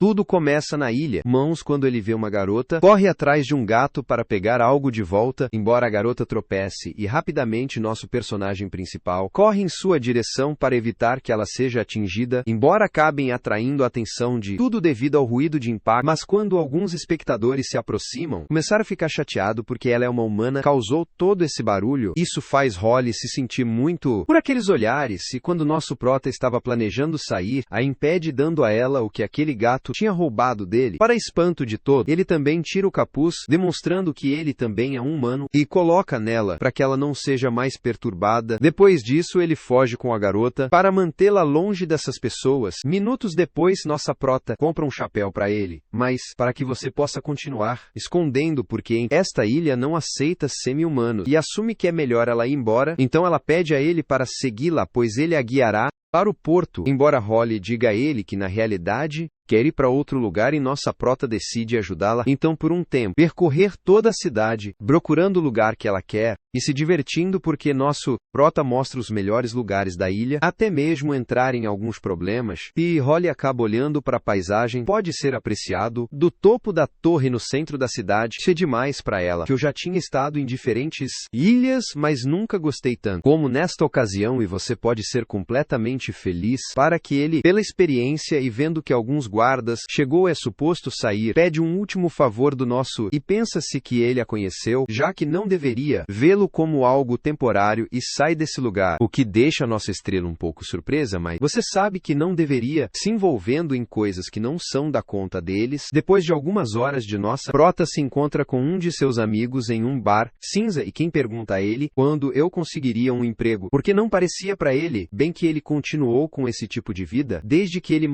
Tudo começa na ilha. Mãos, quando ele vê uma garota, corre atrás de um gato para pegar algo de volta, embora a garota tropece, e rapidamente nosso personagem principal corre em sua direção para evitar que ela seja atingida, embora acabem atraindo a atenção de tudo devido ao ruído de impacto. Mas quando alguns espectadores se aproximam, começaram a ficar chateado porque ela é uma humana, causou todo esse barulho. Isso faz Holly se sentir muito por aqueles olhares, e quando nosso prota estava planejando sair, a impede dando a ela o que aquele gato tinha roubado dele. Para espanto de todos, ele também tira o capuz, demonstrando que ele também é um humano, e coloca nela para que ela não seja mais perturbada. Depois disso, ele foge com a garota para mantê-la longe dessas pessoas. Minutos depois, nossa prota compra um chapéu para ele, mas para que você possa continuar escondendo, porque esta ilha não aceita semi-humanos e assume que é melhor ela ir embora. Então ela pede a ele para segui-la, pois ele a guiará para o porto, embora Holly diga a ele que na realidade quer ir para outro lugar, e nossa prota decide ajudá-la. Então, por um tempo, percorrer toda a cidade, procurando o lugar que ela quer, e se divertindo porque nosso prota mostra os melhores lugares da ilha, até mesmo entrar em alguns problemas, e Holly acaba olhando para a paisagem, pode ser apreciado, do topo da torre no centro da cidade. Isso é demais para ela, que eu já tinha estado em diferentes ilhas, mas nunca gostei tanto como nesta ocasião, e você pode ser completamente feliz para que ele, pela experiência e vendo que alguns guardas chegou é suposto sair, pede um último favor do nosso, e pensa-se que ele a conheceu, já que não deveria vê-lo como algo temporário, e sai desse lugar, o que deixa a nossa estrela um pouco surpresa, mas você sabe que não deveria se envolvendo em coisas que não são da conta deles. Depois de algumas horas de nossa prota se encontra com um de seus amigos em um bar cinza, e quem pergunta a ele quando eu conseguiria um emprego, porque não parecia para ele bem que ele continuou com esse tipo de vida, desde que ele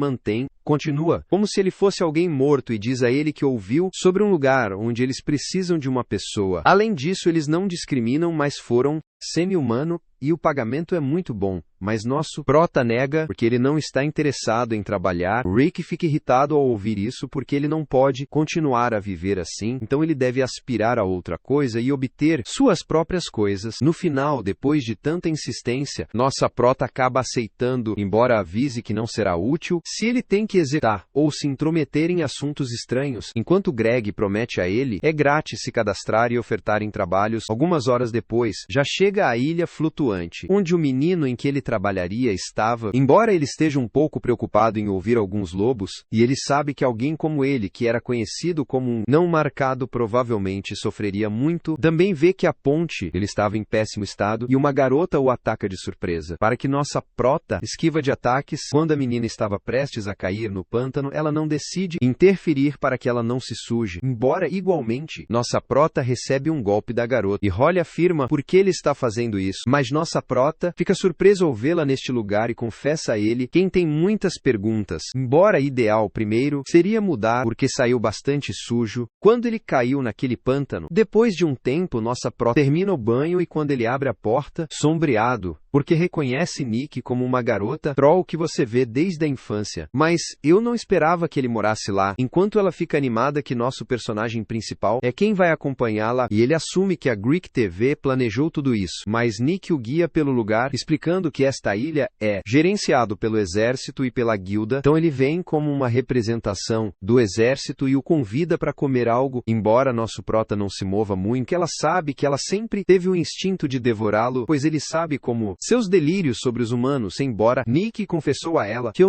continua, como se ele fosse alguém morto, e diz a ele que ouviu sobre um lugar onde eles precisam de uma pessoa. Além disso, eles não discriminam, mas foram semi-humano, e o pagamento é muito bom, mas nosso prota nega, porque ele não está interessado em trabalhar. Rick fica irritado ao ouvir isso, porque ele não pode continuar a viver assim, então ele deve aspirar a outra coisa e obter suas próprias coisas. No final, depois de tanta insistência, nossa prota acaba aceitando, embora avise que não será útil se ele tem que executar ou se intrometer em assuntos estranhos, enquanto Greg promete a ele é grátis se cadastrar e ofertar em trabalhos. Algumas horas depois, já chega à ilha flutuante, onde o menino em que ele trabalharia estava, embora ele esteja um pouco preocupado em ouvir alguns lobos, e ele sabe que alguém como ele, que era conhecido como um não marcado, provavelmente sofreria muito. Também vê que a ponte, ele estava em péssimo estado, e uma garota o ataca de surpresa. Para que nossa prota esquiva de ataques, quando a menina estava prestes a cair no pântano, ela não decide interferir para que ela não se suje, embora igualmente, nossa prota recebe um golpe da garota, e Holly afirma por que ele está fazendo isso, mas nossa prota fica surpresa ao vê-la neste lugar e confessa a ele quem tem muitas perguntas, embora ideal primeiro seria mudar porque saiu bastante sujo quando ele caiu naquele pântano. Depois de um tempo, nossa prota termina o banho, e quando ele abre a porta, sombreado, porque reconhece Nick como uma garota troll que você vê desde a infância. Mas eu não esperava que ele morasse lá. Enquanto ela fica animada que nosso personagem principal é quem vai acompanhá-la, e ele assume que a Greek TV planejou tudo isso. Mas Nick o guia pelo lugar, explicando que esta ilha é gerenciado pelo exército e pela guilda, então ele vem como uma representação do exército e o convida para comer algo, embora nosso prota não se mova muito, que ela sabe que ela sempre teve o instinto de devorá-lo, pois ele sabe como seus delírios sobre os humanos, embora Nick confessou a ela que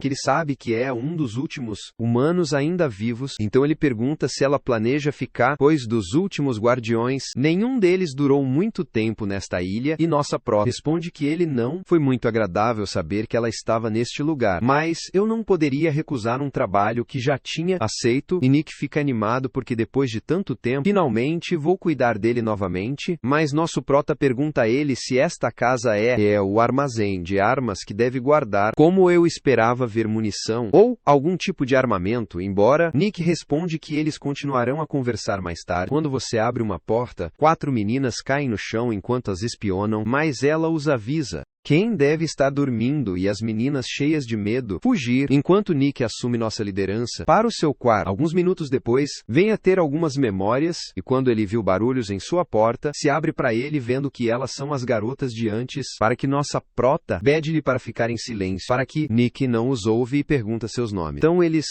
ele sabe que é um dos últimos humanos ainda vivos, então ele pergunta se ela planeja ficar, pois dos últimos guardiões, nenhum deles durou muito tempo nesta ilha, e nossa prota responde que ele não. Foi muito agradável saber que ela estava neste lugar, mas eu não poderia recusar um trabalho que já tinha aceito, e Nick fica animado porque depois de tanto tempo, finalmente vou cuidar dele novamente, mas nosso prota pergunta a ele se esta casa é o armazém de armas que deve guardar, como eu esperava ver munição ou algum tipo de armamento, embora Nick responde que eles continuarão a conversar mais tarde. Quando você abre uma porta, 4 meninas caem no chão enquanto as espionam, mas ela os avisa quem deve estar dormindo e as meninas cheias de medo fugir, enquanto Nick assume nossa liderança para o seu quarto. Alguns minutos depois, vem a ter algumas memórias e quando ele viu barulhos em sua porta, se abre para ele vendo que elas são as garotas de antes, para que nossa prota pede-lhe para ficar em silêncio, para que Nick não os ouve e pergunta seus nomes. Então eles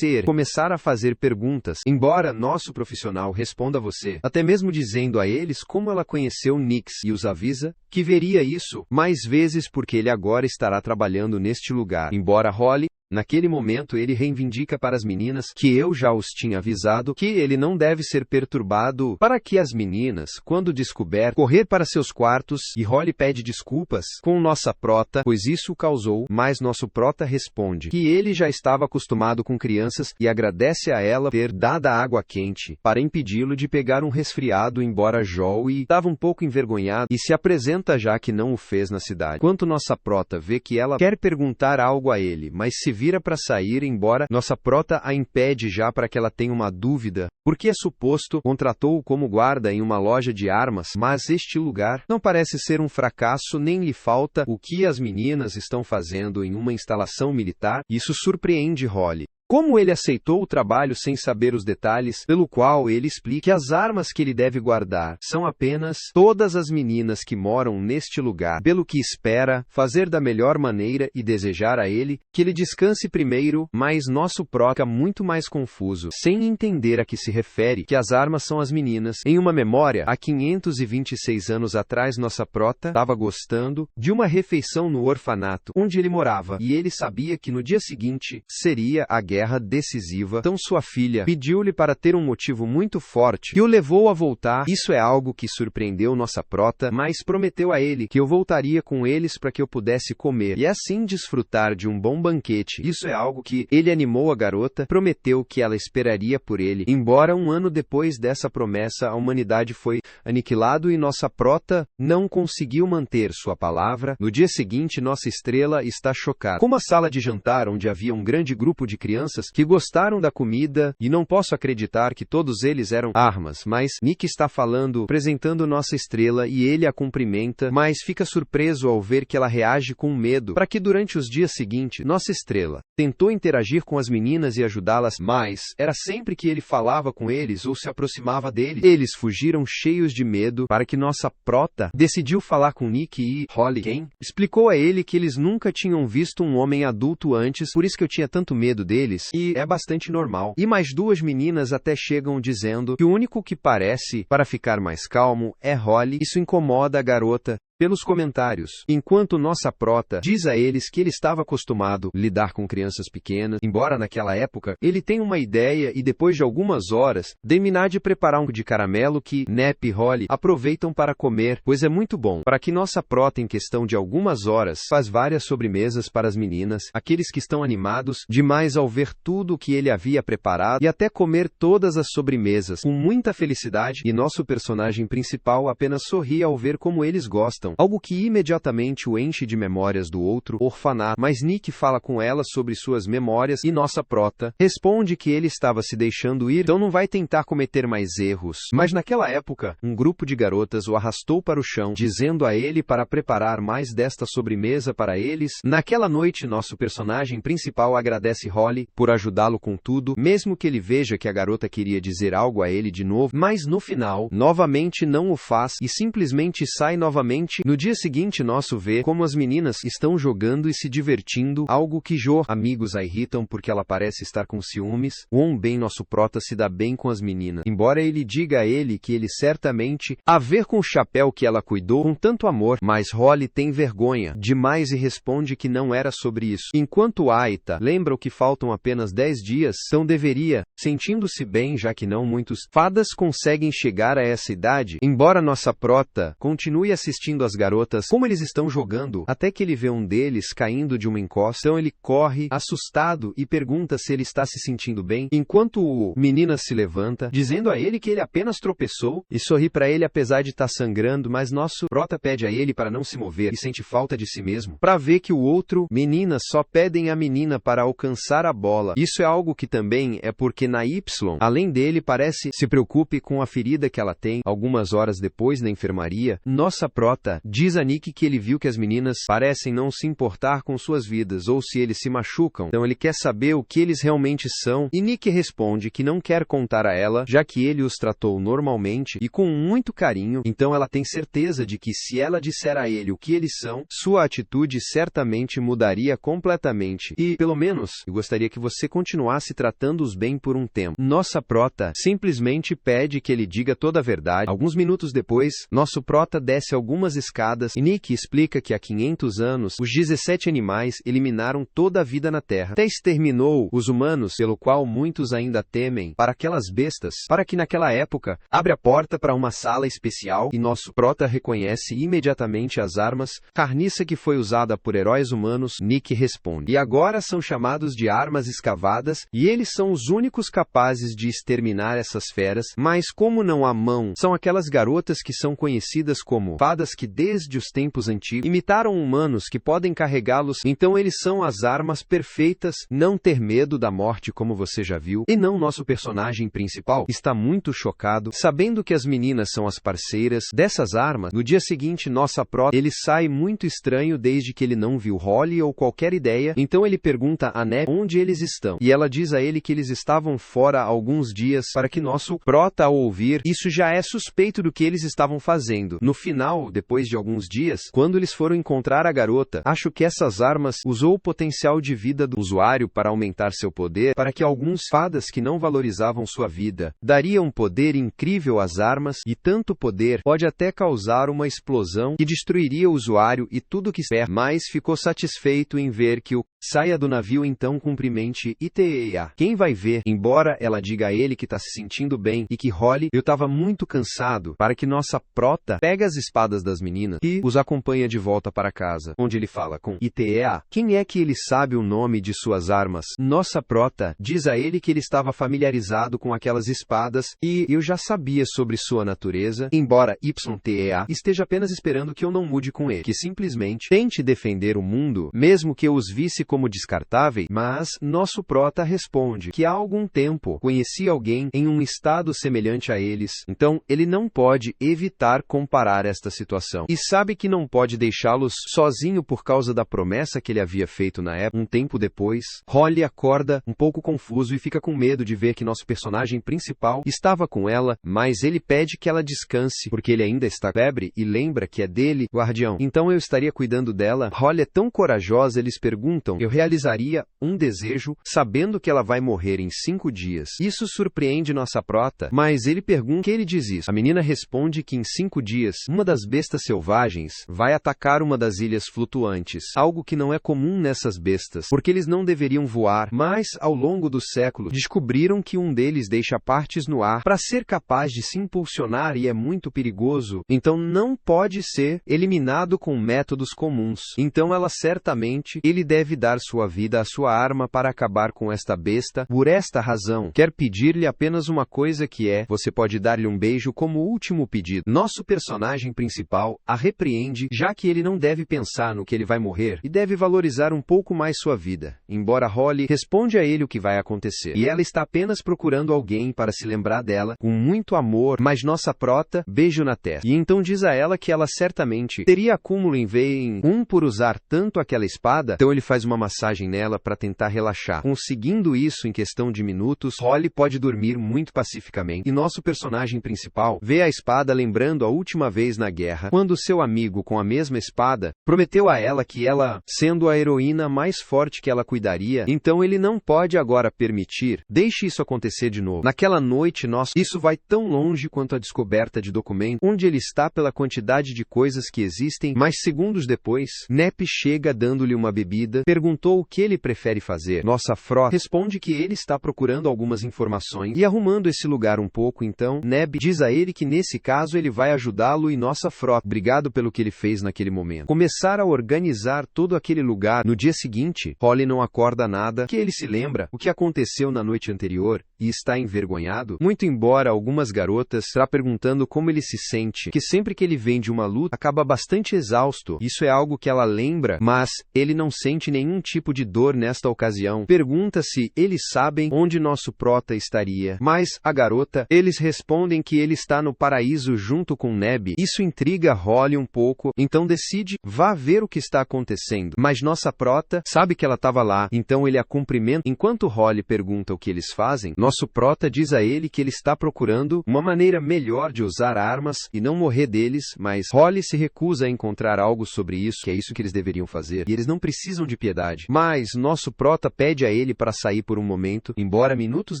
começar a fazer perguntas, embora nosso profissional responda a você, até mesmo dizendo a eles como ela conheceu Nix e os avisa que veria isso mais vezes porque ele agora estará trabalhando neste lugar. Embora Holly, naquele momento ele reivindica para as meninas que eu já os tinha avisado que ele não deve ser perturbado para que as meninas, quando descober, correr para seus quartos e Holly pede desculpas com nossa prota, pois isso causou, mas nosso prota responde que ele já estava acostumado com crianças e agradece a ela ter dado água quente para impedi-lo de pegar um resfriado, embora Joey estava um pouco envergonhado e se apresenta já que não o fez na cidade. Enquanto nossa prota vê que ela quer perguntar algo a ele, mas se vira para sair, embora nossa prota a impede já para que ela tenha uma dúvida, porque é suposto contratou-o como guarda em uma loja de armas, mas este lugar não parece ser um fracasso nem lhe falta o que as meninas estão fazendo em uma instalação militar. Isso surpreende Holly. Como ele aceitou o trabalho sem saber os detalhes, pelo qual ele explica que as armas que ele deve guardar são apenas todas as meninas que moram neste lugar, pelo que espera fazer da melhor maneira e desejar a ele que ele descanse primeiro, mas nosso prota fica muito mais confuso, sem entender a que se refere que as armas são as meninas. Em uma memória, há 526 anos atrás nossa prota estava gostando de uma refeição no orfanato onde ele morava, e ele sabia que no dia seguinte seria a guerra decisiva, então sua filha pediu-lhe para ter um motivo muito forte que o levou a voltar. Isso é algo que surpreendeu nossa prota, mas prometeu a ele que eu voltaria com eles para que eu pudesse comer e assim desfrutar de um bom banquete. Isso é algo que ele animou a garota, prometeu que ela esperaria por ele. Embora um ano depois dessa promessa a humanidade foi aniquilado e nossa prota não conseguiu manter sua palavra, no dia seguinte nossa estrela está chocada. Como a sala de jantar onde havia um grande grupo de crianças que gostaram da comida, e não posso acreditar que todos eles eram armas, mas Nick está falando, apresentando nossa estrela e ele a cumprimenta, mas fica surpreso ao ver que ela reage com medo, para que durante os dias seguintes, nossa estrela tentou interagir com as meninas e ajudá-las, mas era sempre que ele falava com eles ou se aproximava deles, eles fugiram cheios de medo, para que nossa prota decidiu falar com Nick e Holly, quem explicou a ele que eles nunca tinham visto um homem adulto antes, por isso que eu tinha tanto medo deles, e é bastante normal. E mais duas meninas até chegam dizendo que o único que parece para ficar mais calmo é Holly. Isso incomoda a garota pelos comentários, enquanto nossa prota diz a eles que ele estava acostumado a lidar com crianças pequenas, embora naquela época ele tenha uma ideia e depois de algumas horas, terminar de preparar um de caramelo que Nep e Holly aproveitam para comer, pois é muito bom, para que nossa prota em questão de algumas horas faz várias sobremesas para as meninas, aqueles que estão animados demais ao ver tudo o que ele havia preparado e até comer todas as sobremesas com muita felicidade, e nosso personagem principal apenas sorri ao ver como eles gostam, algo que imediatamente o enche de memórias do outro orfanato, mas Nick fala com ela sobre suas memórias e nossa prota responde que ele estava se deixando ir, então não vai tentar cometer mais erros. Mas naquela época, um grupo de garotas o arrastou para o chão, dizendo a ele para preparar mais desta sobremesa para eles. Naquela noite, nosso personagem principal agradece Holly por ajudá-lo com tudo, mesmo que ele veja que a garota queria dizer algo a ele de novo, mas no final, novamente não o faz e simplesmente sai novamente. No dia seguinte nosso vê como as meninas estão jogando e se divertindo, algo que amigos a irritam porque ela parece estar com ciúmes. Bem nosso prota se dá bem com as meninas, embora ele diga a ele que ele certamente a ver com o chapéu que ela cuidou com tanto amor, mas Holly tem vergonha demais e responde que não era sobre isso. Enquanto Aita lembra que faltam apenas 10 dias, então deveria, sentindo-se bem já que não muitos fadas conseguem chegar a essa idade, embora nossa prota continue assistindo as garotas como eles estão jogando, até que ele vê um deles caindo de uma encosta, então ele corre, assustado, e pergunta se ele está se sentindo bem, enquanto o menina se levanta, dizendo a ele que ele apenas tropeçou, e sorri para ele apesar de estar sangrando, mas nosso prota pede a ele para não se mover, e sente falta de si mesmo, para ver que o outro menina só pedem a menina para alcançar a bola. Isso é algo que também é porque na Y, além dele parece se preocupe com a ferida que ela tem. Algumas horas depois na enfermaria, nossa prota prota diz a Nick que ele viu que as meninas parecem não se importar com suas vidas ou se eles se machucam, então ele quer saber o que eles realmente são, e Nick responde que não quer contar a ela, já que ele os tratou normalmente e com muito carinho, então ela tem certeza de que se ela disser a ele o que eles são, sua atitude certamente mudaria completamente, e, pelo menos, eu gostaria que você continuasse tratando-os bem por um tempo. Nossa prota simplesmente pede que ele diga toda a verdade. Alguns minutos depois, nosso prota desce algumas escadas e Nick explica que há 500 anos, os 17 animais eliminaram toda a vida na Terra, até exterminou os humanos, pelo qual muitos ainda temem, para aquelas bestas, para que naquela época, abre a porta para uma sala especial e nosso prota reconhece imediatamente as armas, carniça que foi usada por heróis humanos. Nick responde, e agora são chamados de armas escavadas, e eles são os únicos capazes de exterminar essas feras, mas como não há mão, são aquelas garotas que são conhecidas como fadas que desde os tempos antigos imitaram humanos que podem carregá-los, então eles são as armas perfeitas, não ter medo da morte como você já viu, e não nosso personagem principal está muito chocado, sabendo que as meninas são as parceiras dessas armas. No dia seguinte, nossa prota, ele sai muito estranho desde que ele não viu Holly ou qualquer ideia, então ele pergunta a Neb onde eles estão, e ela diz a ele que eles estavam fora há alguns dias, para que nosso prota ao ouvir, isso já é suspeito do que eles estavam fazendo. No final, depois de alguns dias, quando eles foram encontrar a garota, acho que essas armas usou o potencial de vida do usuário para aumentar seu poder, para que alguns fadas que não valorizavam sua vida, daria um poder incrível às armas, e tanto poder pode até causar uma explosão que destruiria o usuário e tudo que quer, mas ficou satisfeito em ver que o saia do navio, então cumprimente ITEA. Quem vai ver, embora ela diga a ele que tá se sentindo bem e que Holly, eu tava muito cansado, para que nossa prota pega as espadas das meninas e os acompanha de volta para casa, onde ele fala com ITEA. Quem é que ele sabe o nome de suas armas? Nossa prota diz a ele que ele estava familiarizado com aquelas espadas e eu já sabia sobre sua natureza, embora YTEA esteja apenas esperando que eu não mude com ele, que simplesmente tente defender o mundo, mesmo que eu os visse como descartáveis, mas nosso prota responde que há algum tempo conhecia alguém em um estado semelhante a eles, então ele não pode evitar comparar esta situação, e sabe que não pode deixá-los sozinho por causa da promessa que ele havia feito na época. Um tempo depois, Holly acorda um pouco confuso e fica com medo de ver que nosso personagem principal estava com ela, mas ele pede que ela descanse, porque ele ainda está febre e lembra que é dele, guardião. Então eu estaria cuidando dela. Holly é tão corajosa, eles perguntam, eu realizaria um desejo, sabendo que ela vai morrer em 5 dias. Isso surpreende nossa prota, mas ele pergunta que ele diz isso. A menina responde que em 5 dias, uma das bestas selvagens vai atacar uma das ilhas flutuantes, algo que não é comum nessas bestas, porque eles não deveriam voar, mas, ao longo do século, descobriram que um deles deixa partes no ar para ser capaz de se impulsionar e é muito perigoso, então não pode ser eliminado com métodos comuns. Então ela certamente, ele deve dar sua vida à sua arma para acabar com esta besta. Por esta razão, quer pedir-lhe apenas uma coisa que é, você pode dar-lhe um beijo como último pedido. Nosso personagem principal a repreende, já que ele não deve pensar no que ele vai morrer e deve valorizar um pouco mais sua vida. Embora Holly responde a ele o que vai acontecer, e ela está apenas procurando alguém para se lembrar dela, com muito amor, mas nossa prota, beijo na testa. E então diz a ela que ela certamente teria acúmulo em vez em por usar tanto aquela espada, então ele faz uma massagem nela para tentar relaxar. Conseguindo isso em questão de minutos, Holly pode dormir muito pacificamente, e nosso personagem principal vê a espada lembrando a última vez na guerra, quando seu amigo com a mesma espada prometeu a ela que ela, sendo a heroína mais forte que ela cuidaria, então ele não pode agora permitir, deixe isso acontecer de novo. Naquela noite, isso vai tão longe quanto a descoberta de documento, onde ele está pela quantidade de coisas que existem, mas segundos depois, Nep chega dando-lhe uma bebida, perguntou o que ele prefere fazer. Nossa frota responde que ele está procurando algumas informações e arrumando esse lugar um pouco, então Neb diz a ele que nesse caso ele vai ajudá-lo e nossa frota, obrigado pelo que ele fez naquele momento, começar a organizar todo aquele lugar. No dia seguinte, Holly não acorda nada, que ele se lembra o que aconteceu na noite anterior e está envergonhado, muito embora algumas garotas está perguntando como ele se sente, que sempre que ele vem de uma luta, acaba bastante exausto. Isso é algo que ela lembra, mas ele não sente nenhum tipo de dor nesta ocasião. Pergunta se eles sabem onde nosso prota estaria, mas a garota, eles respondem que ele está no paraíso junto com Neb. Isso intriga Holly um pouco, então decide, vá ver o que está acontecendo. Mas nossa prota sabe que ela estava lá, então ele a cumprimenta. Enquanto Holly pergunta o que eles fazem, nosso prota diz a ele que ele está procurando uma maneira melhor de usar armas e não morrer deles, mas Holly se recusa a encontrar algo sobre isso, que é isso que eles deveriam fazer, e eles não precisam de piedade. Mas nosso prota pede a ele para sair por um momento, embora minutos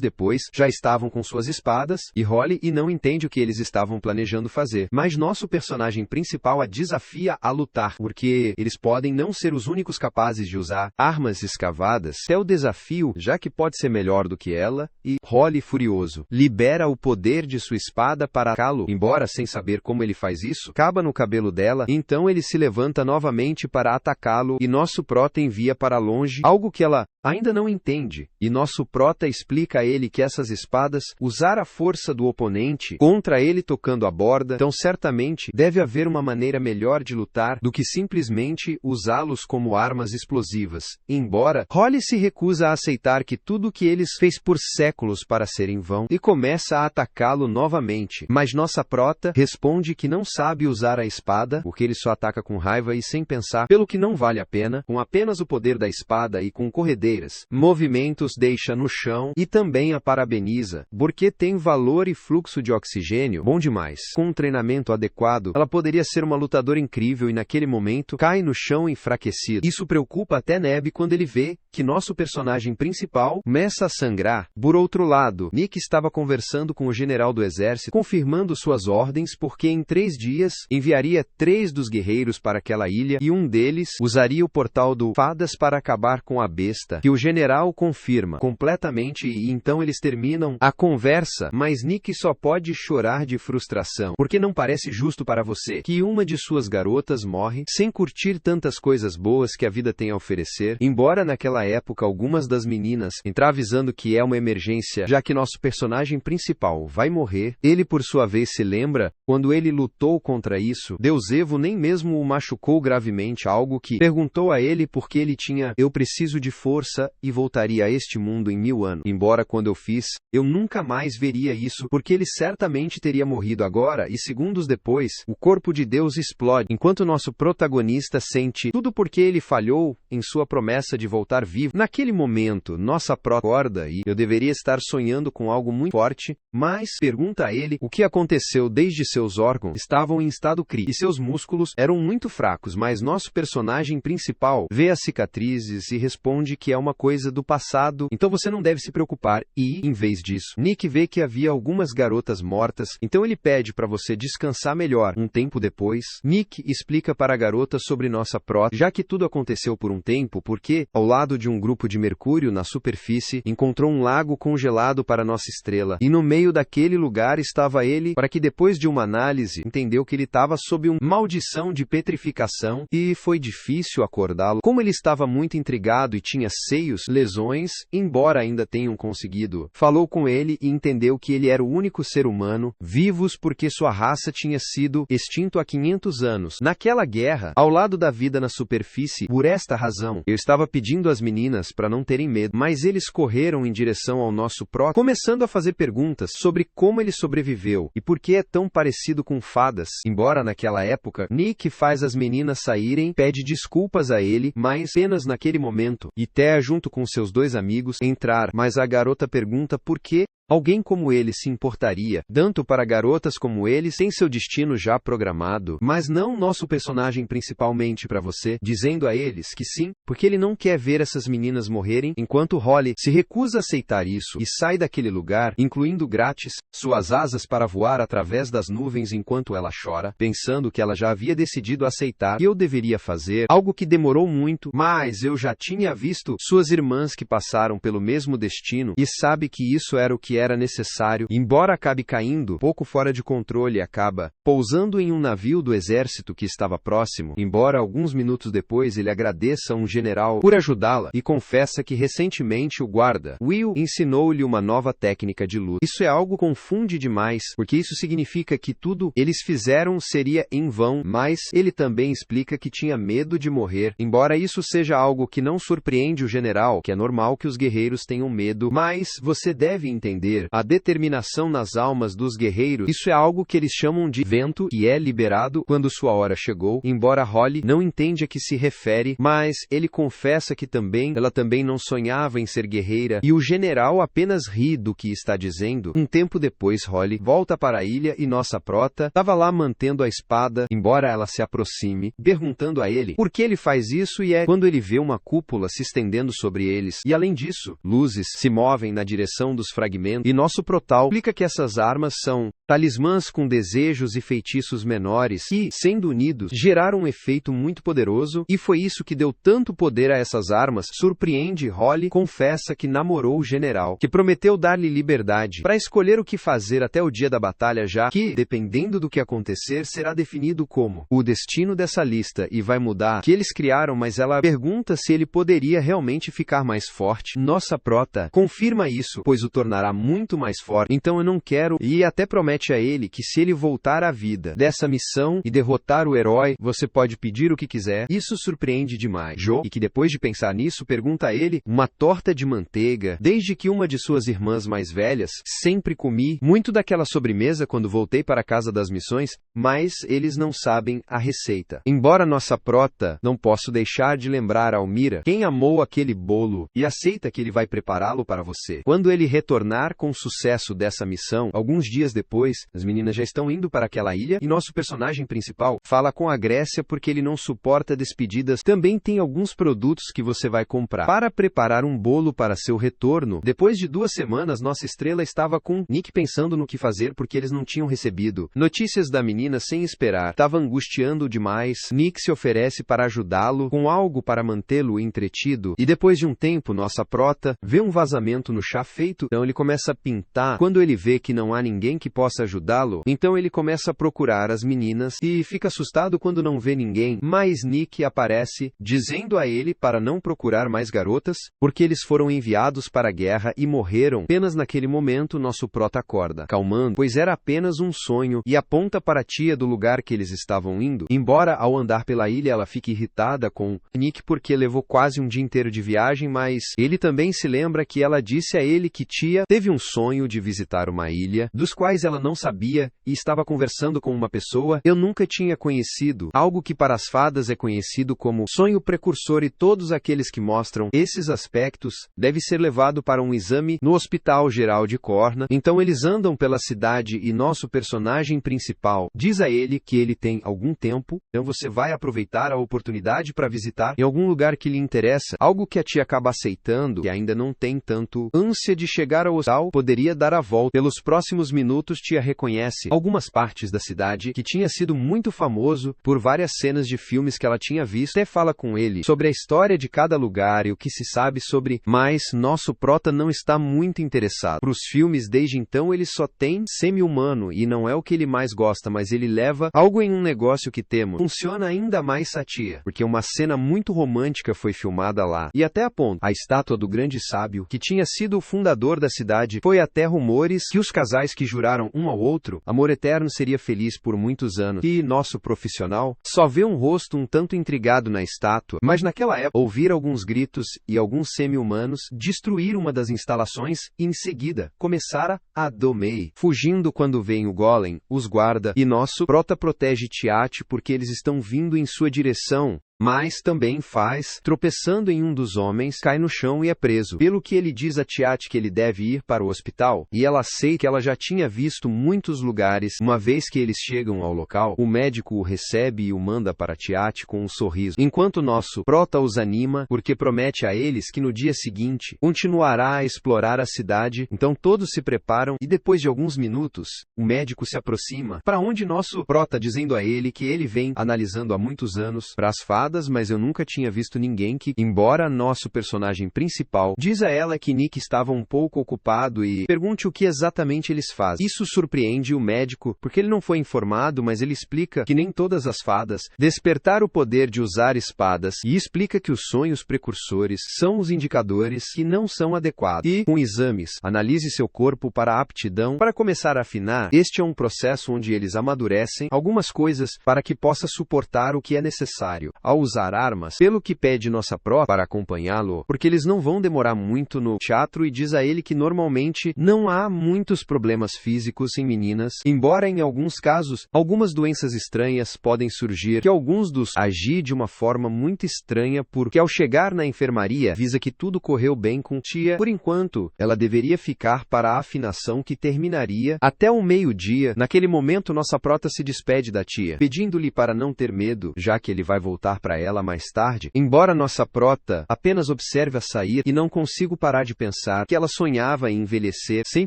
depois já estavam com suas espadas, e Holly não entende o que eles estavam planejando fazer. Mas nosso personagem principal a desafia a lutar, porque eles podem não ser os únicos capazes de usar armas escavadas. É o desafio, já que pode ser melhor do que ela, e Holly, furioso, libera o poder de sua espada para atacá-lo, embora sem saber como ele faz isso, acaba no cabelo dela, então ele se levanta novamente para atacá-lo, e nosso prota envia para longe algo que ela ainda não entende, e nosso prota explica a ele que essas espadas, usar a força do oponente contra ele tocando a borda, então certamente deve haver uma maneira melhor de lutar do que simplesmente usá-los como armas explosivas. Embora Holly se recusa a aceitar que tudo o que eles fez por séculos para ser em vão, e começa a atacá-lo novamente, mas nossa prota responde que não sabe usar a espada, porque ele só ataca com raiva e sem pensar, pelo que não vale a pena, com apenas o poder da espada e com corredeiras, movimentos deixa no chão, e também a parabeniza, porque tem valor e fluxo de oxigênio bom demais. Com um treinamento adequado, ela poderia ser uma lutadora incrível e naquele momento cai no chão enfraquecido. Isso preocupa até Neb quando ele vê que nosso personagem principal começa a sangrar. Por outro lado, Nick estava conversando com o general do exército, confirmando suas ordens porque em 3 dias enviaria 3 dos guerreiros para aquela ilha e um deles usaria o portal do Fadas para acabar com a besta, que o general confirma completamente e então eles terminam a conversa, mas Nick só pode chorar de frustração, porque não parece justo para você que uma de suas garotas morre sem curtir tantas coisas boas que a vida tem a oferecer, embora naquela época algumas das meninas entrar avisando que é uma emergência, já que nosso personagem principal vai morrer. Ele por sua vez se lembra, quando ele lutou contra isso, Deus Evo nem mesmo o machucou gravemente, algo que perguntou a ele porque ele tinha, eu preciso de força e voltaria a este mundo em 1000 anos. Embora quando eu fiz, eu nunca mais veria isso, porque ele certamente teria morrido agora e segundos depois, o corpo de Deus explode, enquanto nosso protagonista sente tudo porque ele falhou em sua promessa de voltar vivo. Naquele momento, nossa prota acorda e eu deveria estar sonhando com algo muito forte, mas pergunta a ele o que aconteceu desde seus órgãos estavam em estado crítico e seus músculos eram muito fracos, mas nosso personagem principal vê as cicatrizes e responde que é uma coisa do passado, então você não deve se preocupar e, em vez disso, Nick vê que havia algumas garotas mortas, então ele pede para você descansar melhor. Um tempo depois, Nick explica para a garota sobre nossa prota, já que tudo aconteceu por um tempo, porque, ao lado de um grupo de mercúrio na superfície, encontrou um lago congelado para nossa estrela, e no meio daquele lugar estava ele, para que depois de uma análise, entendeu que ele estava sob uma maldição de petrificação, e foi difícil acordá-lo. Como ele estava muito intrigado e tinha seios, lesões, embora ainda tenham conseguido, falou com ele e entendeu que ele era o único ser humano, vivos porque sua raça tinha sido extinto há 500 anos. Naquela guerra, ao lado da vida na superfície, por esta razão, eu estava pedindo às meninas para não terem medo, mas eles correram em direção ao nosso prota, começando a fazer perguntas sobre como ele sobreviveu e por que é tão parecido com fadas. Embora naquela época, Nick faz as meninas saírem, pede desculpas a ele, mas apenas naquele momento, e Thea junto com seus 2 amigos entrar, mas a garota pergunta por que alguém como ele se importaria, tanto para garotas como eles tem seu destino já programado, mas não nosso personagem principalmente para você, dizendo a eles que sim, porque ele não quer ver essas meninas morrerem, enquanto Holly se recusa a aceitar isso e sai daquele lugar, incluindo grátis, suas asas para voar através das nuvens enquanto ela chora, pensando que ela já havia decidido aceitar que eu deveria fazer, algo que demorou muito, mas eu já tinha visto suas irmãs que passaram pelo mesmo destino e sabe que isso era o que era necessário, embora acabe caindo pouco fora de controle e acaba pousando em um navio do exército que estava próximo, embora alguns minutos depois ele agradeça a um general por ajudá-la e confessa que recentemente o guarda Will ensinou-lhe uma nova técnica de luta. Isso é algo que confunde demais, porque isso significa que tudo eles fizeram seria em vão, mas ele também explica que tinha medo de morrer, embora isso seja algo que não surpreende o general, que é normal que os guerreiros tenham medo, mas você deve entender entender a determinação nas almas dos guerreiros. Isso é algo que eles chamam de vento, que é liberado quando sua hora chegou. Embora Holly não entende a que se refere, mas ele confessa que ela também não sonhava em ser guerreira, e o general apenas ri do que está dizendo. Um tempo depois, Holly volta para a ilha e nossa prota estava lá mantendo a espada, embora ela se aproxime, perguntando a ele por que ele faz isso, e é quando ele vê uma cúpula se estendendo sobre eles, e além disso, luzes se movem na direção dos fragmentos, e nosso protal explica que essas armas são talismãs com desejos e feitiços menores que, sendo unidos, geraram um efeito muito poderoso, e foi isso que deu tanto poder a essas armas. Surpreende Holly, confessa que namorou o general, que prometeu dar-lhe liberdade para escolher o que fazer até o dia da batalha, já que, dependendo do que acontecer, será definido como o destino dessa lista e vai mudar que eles criaram, mas ela pergunta se ele poderia realmente ficar mais forte. Nossa prota confirma isso, pois o tornará muito mais forte, então eu não quero, e até promete a ele que se ele voltar à vida dessa missão e derrotar o herói, você pode pedir o que quiser. Isso surpreende demais Jo, e que depois de pensar nisso, pergunta a ele uma torta de manteiga, desde que uma de suas irmãs mais velhas sempre comi muito daquela sobremesa quando voltei para a casa das missões, mas eles não sabem a receita. Embora nossa prota, não posso deixar de lembrar Almira, quem amou aquele bolo, e aceita que ele vai prepará-lo para você. Quando ele retornar com sucesso dessa missão, alguns dias depois, as meninas já estão indo para aquela ilha, e nosso personagem principal fala com a Grécia porque ele não suporta despedidas. Também tem alguns produtos que você vai comprar para preparar um bolo para seu retorno. Depois de 2 semanas, nossa estrela estava com Nick pensando no que fazer porque eles não tinham recebido notícias da menina sem esperar. Estava angustiando demais. Nick se oferece para ajudá-lo com algo para mantê-lo entretido, e depois de um tempo, nossa prota vê um vazamento no chá feito, então ele começa a pintar. Quando ele vê que não há ninguém que possa ajudá-lo, então ele começa a procurar as meninas e fica assustado quando não vê ninguém, mas Nick aparece, dizendo a ele para não procurar mais garotas, porque eles foram enviados para a guerra e morreram. Apenas naquele momento, nosso prota acorda, calmando, pois era apenas um sonho, e aponta para a tia do lugar que eles estavam indo. Embora ao andar pela ilha ela fique irritada com Nick porque levou quase um dia inteiro de viagem, mas ele também se lembra que ela disse a ele que tia teve um sonho de visitar uma ilha, dos quais ela não sabia, e estava conversando com uma pessoa eu nunca tinha conhecido, algo que para as fadas é conhecido como sonho precursor, e todos aqueles que mostram esses aspectos deve ser levado para um exame no Hospital Geral de Corna. Então eles andam pela cidade e nosso personagem principal diz a ele que ele tem algum tempo, então você vai aproveitar a oportunidade para visitar em algum lugar que lhe interessa, algo que a tia acaba aceitando, que ainda não tem tanto ânsia de chegar ao hospital, poderia dar a volta. Pelos próximos minutos, tia reconhece algumas partes da cidade que tinha sido muito famoso por várias cenas de filmes que ela tinha visto, até fala com ele sobre a história de cada lugar e o que se sabe sobre, mas nosso prota não está muito interessado. Para os filmes, desde então ele só tem semi-humano e não é o que ele mais gosta, mas ele leva algo em um negócio que temos. Funciona ainda mais Satia, porque uma cena muito romântica foi filmada lá, e até a ponto, a estátua do grande sábio, que tinha sido o fundador da cidade, foi até rumores que os casais que juraram um ao outro amor eterno seria feliz por muitos anos, e nosso profissional só vê um rosto um tanto intrigado na estátua, mas naquela época, ouvir alguns gritos e alguns semi-humanos destruir uma das instalações, e em seguida, começara a Domei, fugindo quando vem o Golem, os guarda, e nosso prota protege Tiate porque eles estão vindo em sua direção. Mas também faz, tropeçando em um dos homens, cai no chão e é preso. Pelo que ele diz a Tiate que ele deve ir para o hospital, e ela aceita que ela já tinha visto muitos lugares. Uma vez que eles chegam ao local, o médico o recebe e o manda para Tiate com um sorriso, enquanto nosso prota os anima, porque promete a eles que no dia seguinte, continuará a explorar a cidade. Então todos se preparam, e depois de alguns minutos, o médico se aproxima, para onde nosso prota dizendo a ele que ele vem analisando há muitos anos para as fadas, mas eu nunca tinha visto ninguém que, embora nosso personagem principal, diz a ela que Nick estava um pouco ocupado e pergunte o que exatamente eles fazem. Isso surpreende o médico, porque ele não foi informado, mas ele explica que nem todas as fadas despertar o poder de usar espadas, e explica que os sonhos precursores são os indicadores que não são adequados. E, com exames, analise seu corpo para a aptidão para começar a afinar. Este é um processo onde eles amadurecem algumas coisas para que possa suportar o que é necessário. ao usar armas, pelo que pede nossa prota para acompanhá-lo, porque eles não vão demorar muito no teatro e diz a ele que normalmente não há muitos problemas físicos em meninas, embora em alguns casos, algumas doenças estranhas podem surgir, que alguns dos agir de uma forma muito estranha porque ao chegar na enfermaria, avisa que tudo correu bem com tia, por enquanto, ela deveria ficar para a afinação que terminaria até o meio-dia. Naquele momento, nossa prota se despede da tia, pedindo-lhe para não ter medo, já que ele vai voltar para ela mais tarde. Embora nossa prota apenas observe a sair e não consigo parar de pensar que ela sonhava em envelhecer, sem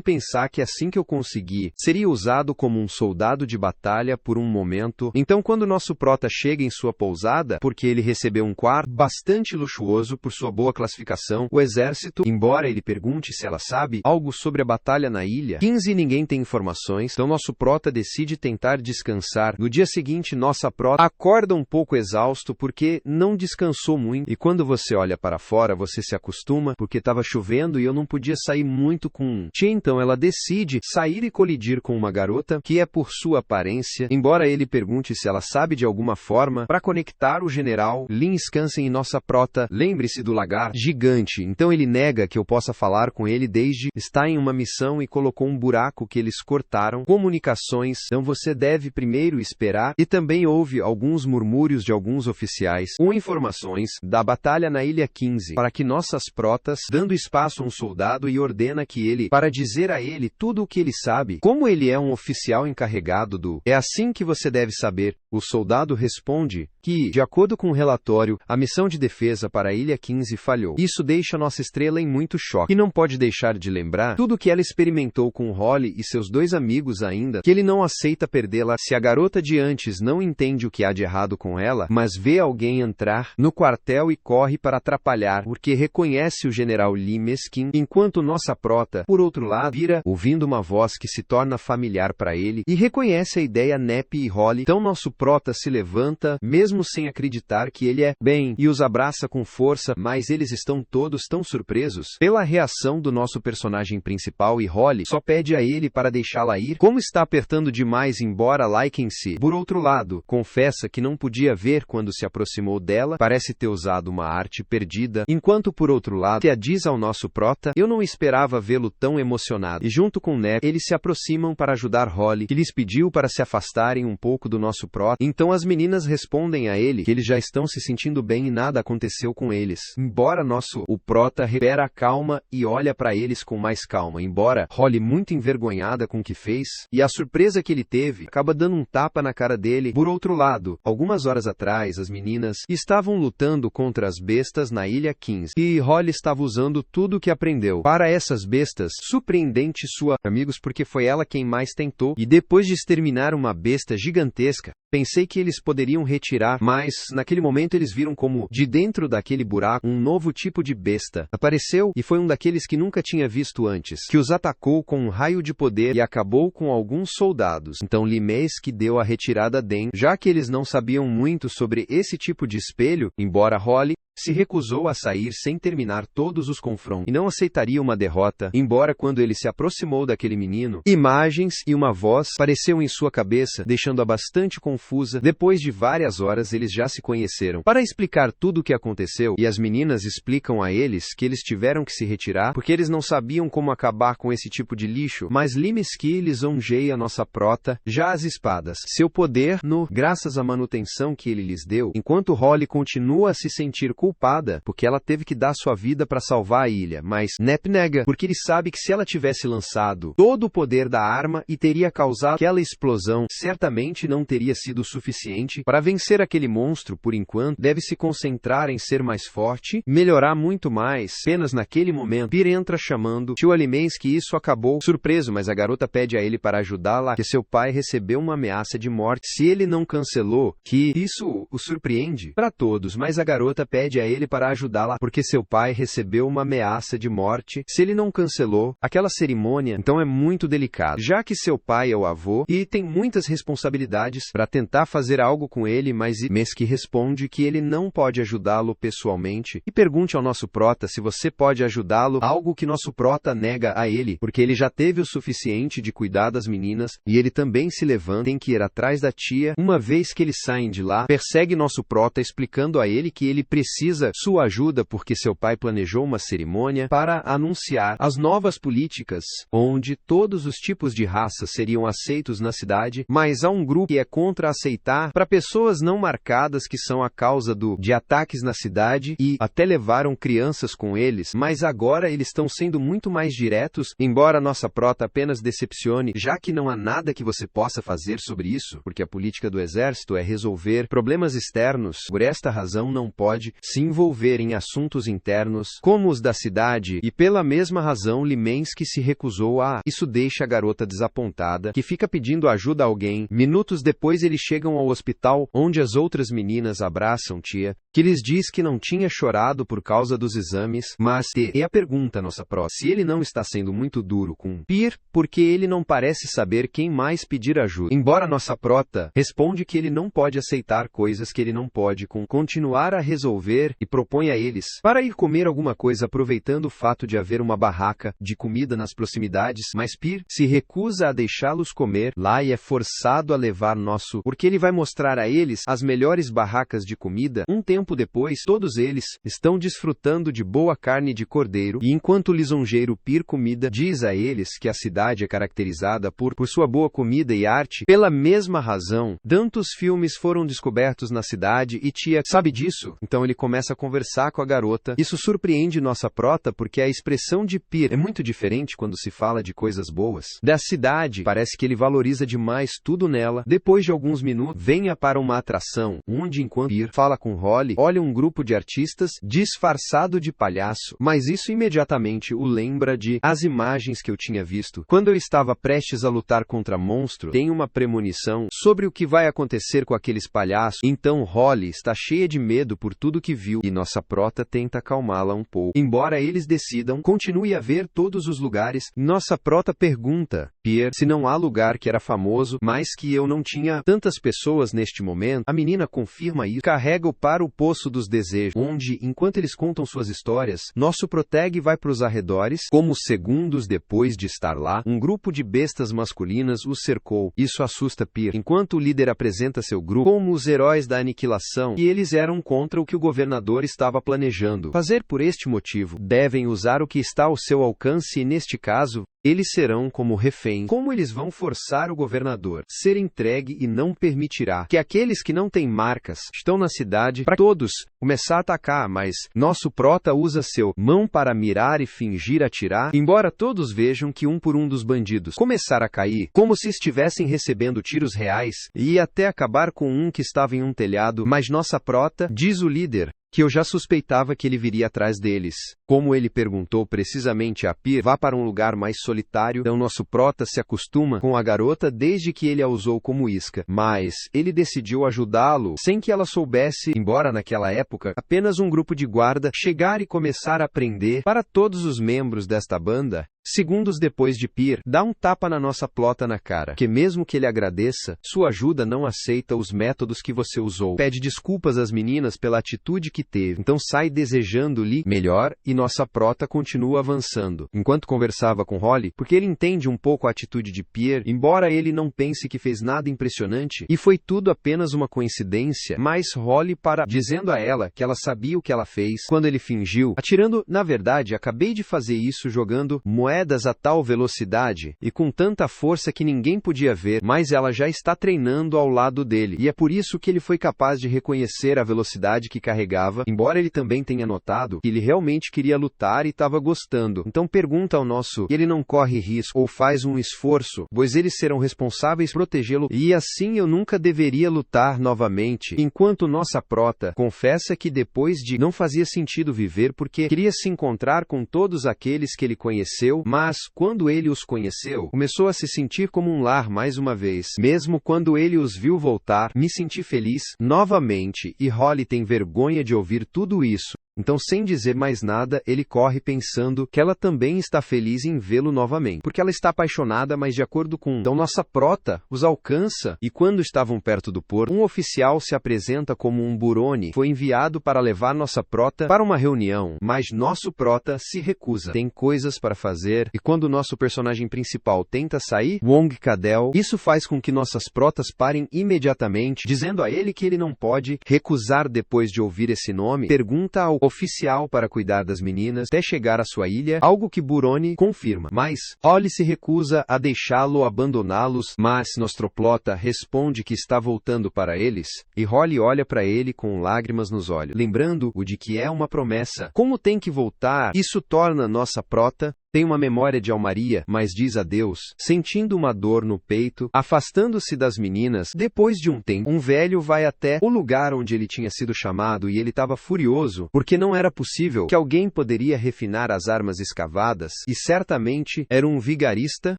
pensar que assim que eu conseguir, seria usado como um soldado de batalha por um momento. Então, quando nosso prota chega em sua pousada, porque ele recebeu um quarto bastante luxuoso por sua boa classificação, o exército, embora ele pergunte se ela sabe algo sobre a batalha na ilha 15 e ninguém tem informações, então nosso prota decide tentar descansar. No dia seguinte, nossa prota acorda um pouco exausto porque não descansou muito, e quando você olha para fora, você se acostuma, porque estava chovendo e eu não podia sair muito com tia, então ela decide sair e colidir com uma garota, que é por sua aparência, embora ele pergunte se ela sabe de alguma forma para conectar o general Lin Skansen e nossa prota, lembre-se do lagar gigante, então ele nega que eu possa falar com ele desde está em uma missão e colocou um buraco que eles cortaram comunicações, então você deve primeiro esperar, e também houve alguns murmúrios de alguns oficiais com informações da batalha na ilha 15, para que nossas protas, dando espaço a um soldado e ordena que ele, para dizer a ele tudo o que ele sabe, como ele é um oficial encarregado do, é assim que você deve saber. O soldado responde que, de acordo com o relatório, a missão de defesa para a Ilha 15 falhou. Isso deixa nossa estrela em muito choque, e não pode deixar de lembrar tudo que ela experimentou com Holly e seus dois amigos ainda, que ele não aceita perdê-la. Se a garota de antes não entende o que há de errado com ela, mas vê alguém entrar no quartel e corre para atrapalhar, porque reconhece o general Lee Meskin, enquanto nossa prota, por outro lado, vira, ouvindo uma voz que se torna familiar para ele, e reconhece a ideia Nep e Holly, então nosso prota se levanta, mesmo sem acreditar que ele é bem, e os abraça com força, mas eles estão todos tão surpresos pela reação do nosso personagem principal, e Holly só pede a ele para deixá-la ir, como está apertando demais, embora Lycan-se, por outro lado, confessa que não podia ver quando se aproximou dela, parece ter usado uma arte perdida, enquanto por outro lado, Tia diz ao nosso prota, eu não esperava vê-lo tão emocionado, e junto com Nep, eles se aproximam para ajudar Holly, que lhes pediu para se afastarem um pouco do nosso prota. Então as meninas respondem a ele que eles já estão se sentindo bem e nada aconteceu com eles. Embora o prota recupera a calma e olha para eles com mais calma, embora Holly muito envergonhada com o que fez, e a surpresa que ele teve, acaba dando um tapa na cara dele. Por outro lado, algumas horas atrás, as meninas estavam lutando contra as bestas na Ilha 15, e Holly estava usando tudo o que aprendeu para essas bestas, surpreendente sua amigos, porque foi ela quem mais tentou, e depois de exterminar uma besta gigantesca, pensei que eles poderiam retirar, mas, naquele momento eles viram como, de dentro daquele buraco, um novo tipo de besta apareceu, e foi um daqueles que nunca tinha visto antes, que os atacou com um raio de poder e acabou com alguns soldados. Então Limes que deu a retirada dentro, já que eles não sabiam muito sobre esse tipo de espelho, embora Holly se recusou a sair sem terminar todos os confrontos, e não aceitaria uma derrota, embora quando ele se aproximou daquele menino, imagens e uma voz apareceu em sua cabeça, deixando-a bastante confusa. Depois de várias horas eles já se conheceram. Para explicar tudo o que aconteceu, e as meninas explicam a eles que eles tiveram que se retirar, porque eles não sabiam como acabar com esse tipo de lixo, mas Limeski lisonjeia nossa prota, já as espadas, seu poder graças à manutenção que ele lhes deu, enquanto Holly continua a se sentir culpada, porque ela teve que dar sua vida para salvar a ilha, mas Nep nega, porque ele sabe que se ela tivesse lançado todo o poder da arma e teria causado aquela explosão, certamente não teria sido suficiente para vencer aquele monstro. Por enquanto, deve se concentrar em ser mais forte, melhorar muito mais. Apenas naquele momento, Pir entra chamando tio Alimens, que isso acabou surpreso, mas a garota pede a ele para ajudá-la, que seu pai recebeu uma ameaça de morte se ele não cancelou, que isso o surpreende para todos, mas a garota pede a ele para ajudá-la, porque seu pai recebeu uma ameaça de morte se ele não cancelou aquela cerimônia. Então é muito delicado, já que seu pai é o avô e tem muitas responsabilidades para tentar fazer algo com ele, mas Mesk responde que ele não pode ajudá-lo pessoalmente e pergunte ao nosso prota se você pode ajudá-lo, algo que nosso prota nega a ele, porque ele já teve o suficiente de cuidar das meninas, e ele também se levanta, tem que ir atrás da tia. Uma vez que eles saem de lá, persegue nosso prota explicando a ele que ele precisa sua ajuda porque seu pai planejou uma cerimônia para anunciar as novas políticas, onde todos os tipos de raça seriam aceitos na cidade, mas há um grupo que é contra aceitar para pessoas não marcadas que são a causa de ataques na cidade e até levaram crianças com eles, mas agora eles estão sendo muito mais diretos, embora nossa prota apenas decepcione, já que não há nada que você possa fazer sobre isso, porque a política do exército é resolver problemas externos, por esta razão não pode se envolver em assuntos internos, como os da cidade, e pela mesma razão Limensky se recusou a. Isso deixa a garota desapontada, que fica pedindo ajuda a alguém. Minutos depois eles chegam ao hospital, onde as outras meninas abraçam tia, que lhes diz que não tinha chorado por causa dos exames, mas e a pergunta nossa pró se ele não está sendo muito duro com Peer, porque ele não parece saber quem mais pedir ajuda. Embora nossa prota responde que ele não pode aceitar coisas que ele não pode continuar a resolver e propõe a eles para ir comer alguma coisa aproveitando o fato de haver uma barraca de comida nas proximidades, mas Peer se recusa a deixá-los comer lá e é forçado a levar nosso, porque ele vai mostrar a eles as melhores barracas de comida. Um tempo depois, todos eles estão desfrutando de boa carne de cordeiro, e enquanto o lisonjeiro Peer comida diz a eles que a cidade é caracterizada por sua boa comida e arte, pela mesma razão, tantos filmes foram descobertos na cidade e tia sabe disso. Então ele começa a conversar com a garota. Isso surpreende nossa prota porque a expressão de Peer é muito diferente quando se fala de coisas boas da cidade. Parece que ele valoriza demais tudo nela. Depois de alguns minutos, venha para uma atração, onde enquanto Peer fala com Holly, olha um grupo de artistas disfarçado de palhaço, mas isso imediatamente o lembra de as imagens que eu tinha visto quando eu estava prestes a lutar contra monstro. Tem uma premonição sobre o que vai acontecer com aqueles palhaços. Então Holly está cheia de medo por tudo que viu e nossa prota tenta acalmá-la um pouco. Embora eles decidam, continue a ver todos os lugares. Nossa prota pergunta Peer se não há lugar que era famoso, mas que eu não tinha tantas pessoas neste momento. A menina confirma isso, carrega-o para o Poço dos Desejos, onde, enquanto eles contam suas histórias, nosso protege vai para os arredores. Como segundos depois de estar lá, um grupo de bestas masculinas o cercou. Isso assusta Peer, enquanto o líder apresenta seu grupo como os heróis da aniquilação, e eles eram contra o que o governador estava planejando fazer. Por este motivo, devem usar o que está ao seu alcance e, neste caso, eles serão como reféns. Como eles vão forçar o governador a ser entregue e não permitirá que aqueles que não têm marcas estão na cidade para todos começar a atacar, mas nosso prota usa seu mão para mirar e fingir atirar, embora todos vejam que um por um dos bandidos começar a cair, como se estivessem recebendo tiros reais, e até acabar com um que estava em um telhado. Mas nossa prota, diz o líder, que eu já suspeitava que ele viria atrás deles. Como ele perguntou precisamente a Peer, vá para um lugar mais solitário, então nosso prota se acostuma com a garota desde que ele a usou como isca, mas ele decidiu ajudá-lo sem que ela soubesse, embora naquela época, apenas um grupo de guarda chegar e começar a prender para todos os membros desta banda. Segundos depois de Peer dá um tapa na nossa prota na cara, que mesmo que ele agradeça, sua ajuda não aceita os métodos que você usou. Pede desculpas às meninas pela atitude que teve, então sai desejando-lhe melhor, e nossa prota continua avançando. Enquanto conversava com Holly, porque ele entende um pouco a atitude de Peer, embora ele não pense que fez nada impressionante, e foi tudo apenas uma coincidência, mas Holly para dizendo a ela que ela sabia o que ela fez quando ele fingiu, atirando. Na verdade, acabei de fazer isso jogando moedas a tal velocidade e com tanta força que ninguém podia ver, mas ela já está treinando ao lado dele, e é por isso que ele foi capaz de reconhecer a velocidade que carregava, embora ele também tenha notado que ele realmente queria lutar e estava gostando. Então pergunta ao nosso, ele não corre risco ou faz um esforço, pois eles serão responsáveis por protegê-lo, e assim eu nunca deveria lutar novamente. Enquanto nossa prota confessa que depois de não fazia sentido viver porque queria se encontrar com todos aqueles que ele conheceu, mas quando ele os conheceu, começou a se sentir como um lar mais uma vez. Mesmo quando ele os viu voltar, me senti feliz novamente, e Holly tem vergonha de ouvir tudo isso. Então, sem dizer mais nada, ele corre pensando que ela também está feliz em vê-lo novamente, porque ela está apaixonada, mas de acordo com... Então nossa prota os alcança, e quando estavam perto do porto, um oficial se apresenta como um Buroni, foi enviado para levar nossa prota para uma reunião, mas nosso prota se recusa. Tem coisas para fazer, e quando nosso personagem principal tenta sair, Wong Cadel, isso faz com que nossas protas parem imediatamente, dizendo a ele que ele não pode recusar. Depois de ouvir esse nome, pergunta ao oficial para cuidar das meninas até chegar à sua ilha, algo que Buroni confirma. Mas Holly se recusa a deixá-lo abandoná-los, mas Nostroplota responde que está voltando para eles, e Holly olha para ele com lágrimas nos olhos, lembrando-o de que é uma promessa. Como tem que voltar, isso torna nossa prota tem uma memória de almaria, mas diz adeus, sentindo uma dor no peito, afastando-se das meninas. Depois de um tempo, um velho vai até o lugar onde ele tinha sido chamado e ele estava furioso, porque não era possível que alguém poderia refinar as armas escavadas, e certamente era um vigarista,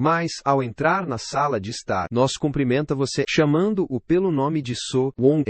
mas, ao entrar na sala de estar, nós cumprimenta você, chamando-o pelo nome de So Wong.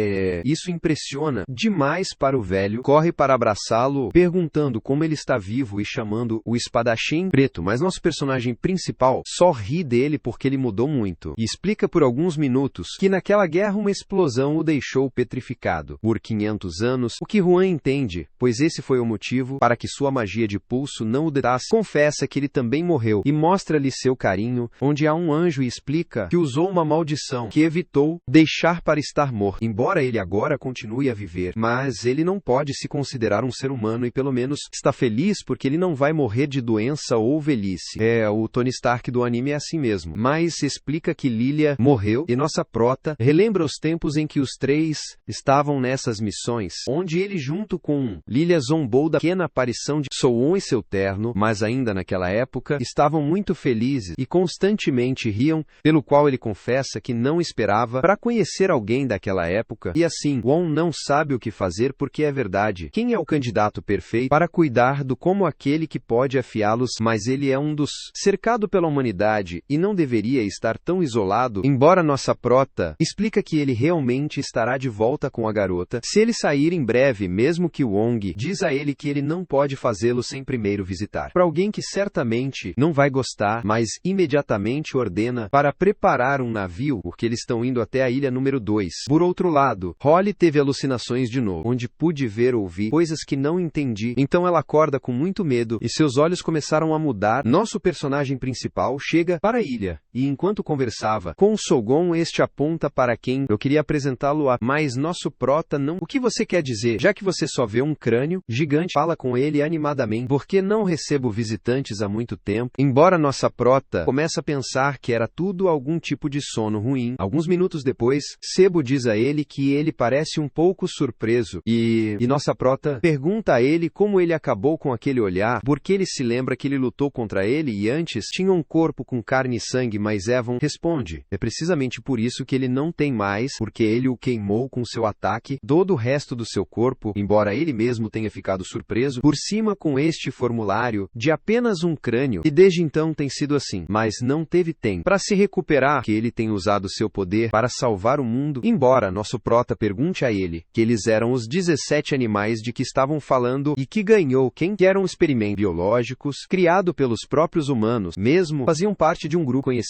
Isso impressiona demais para o velho, corre para abraçá-lo, perguntando como ele está vivo e chamando o espadachim preto, mas nosso personagem principal só ri dele porque ele mudou muito, e explica por alguns minutos que naquela guerra uma explosão o deixou petrificado por 500 anos, o que Juan entende, pois esse foi o motivo para que sua magia de pulso não o detasse. Confessa que ele também morreu, e mostra-lhe seu carinho, onde há um anjo e explica que usou uma maldição que evitou deixar para estar morto, embora ele agora continue a viver, mas ele não pode se considerar um ser humano e pelo menos está feliz porque ele não vai morrer de doença ou velhice. O Tony Stark do anime é assim mesmo. Mas explica que Lilia morreu, e nossa prota relembra os tempos em que os três estavam nessas missões, onde ele junto com Lilia zombou da pequena aparição de Soon e seu terno, mas ainda naquela época estavam muito felizes e constantemente riam, pelo qual ele confessa que não esperava para conhecer alguém daquela época, e assim, Won não sabe o que fazer porque é verdade. Quem é o candidato perfeito para cuidar do como aquele que pode afiá-los, mas ele é um dos cercado pela humanidade e não deveria estar tão isolado, embora nossa prota explica que ele realmente estará de volta com a garota se ele sair em breve, mesmo que Wong diz a ele que ele não pode fazê-lo sem primeiro visitar. Para alguém que certamente não vai gostar, mas imediatamente ordena para preparar um navio, porque eles estão indo até a ilha número 2. Por outro lado, Holly teve alucinações de novo, onde pude ver ou ouvir coisas que não entendi, então ela acorda com muito medo e seus olhos começaram a mudar. Nosso personagem principal chega para a ilha, e enquanto conversava com Sogon, este aponta para quem eu queria apresentá-lo a, mas nosso prota não. O que você quer dizer? Já que você só vê um crânio gigante, fala com ele animadamente, porque não recebo visitantes há muito tempo, embora nossa prota começa a pensar que era tudo algum tipo de sono ruim. Alguns minutos depois, Sebo diz a ele que ele parece um pouco surpreso, e nossa prota pergunta a ele como ele acabou com aquele olhar, porque ele se lembra que ele lutou contra ele e antes tinha um corpo com carne e sangue, mas Evan responde, é precisamente por isso que ele não tem mais, porque ele o queimou com seu ataque, todo o resto do seu corpo, embora ele mesmo tenha ficado surpreso, por cima com este formulário, de apenas um crânio, e desde então tem sido assim, mas não teve tempo para se recuperar, que ele tem usado seu poder para salvar o mundo, embora nosso prota pergunte a ele, que eles eram os 17 animais de que estavam falando, e que ganhou quem que eram experimentos biológicos, criado pelos próprios humanos, mesmo faziam parte de um grupo conhecido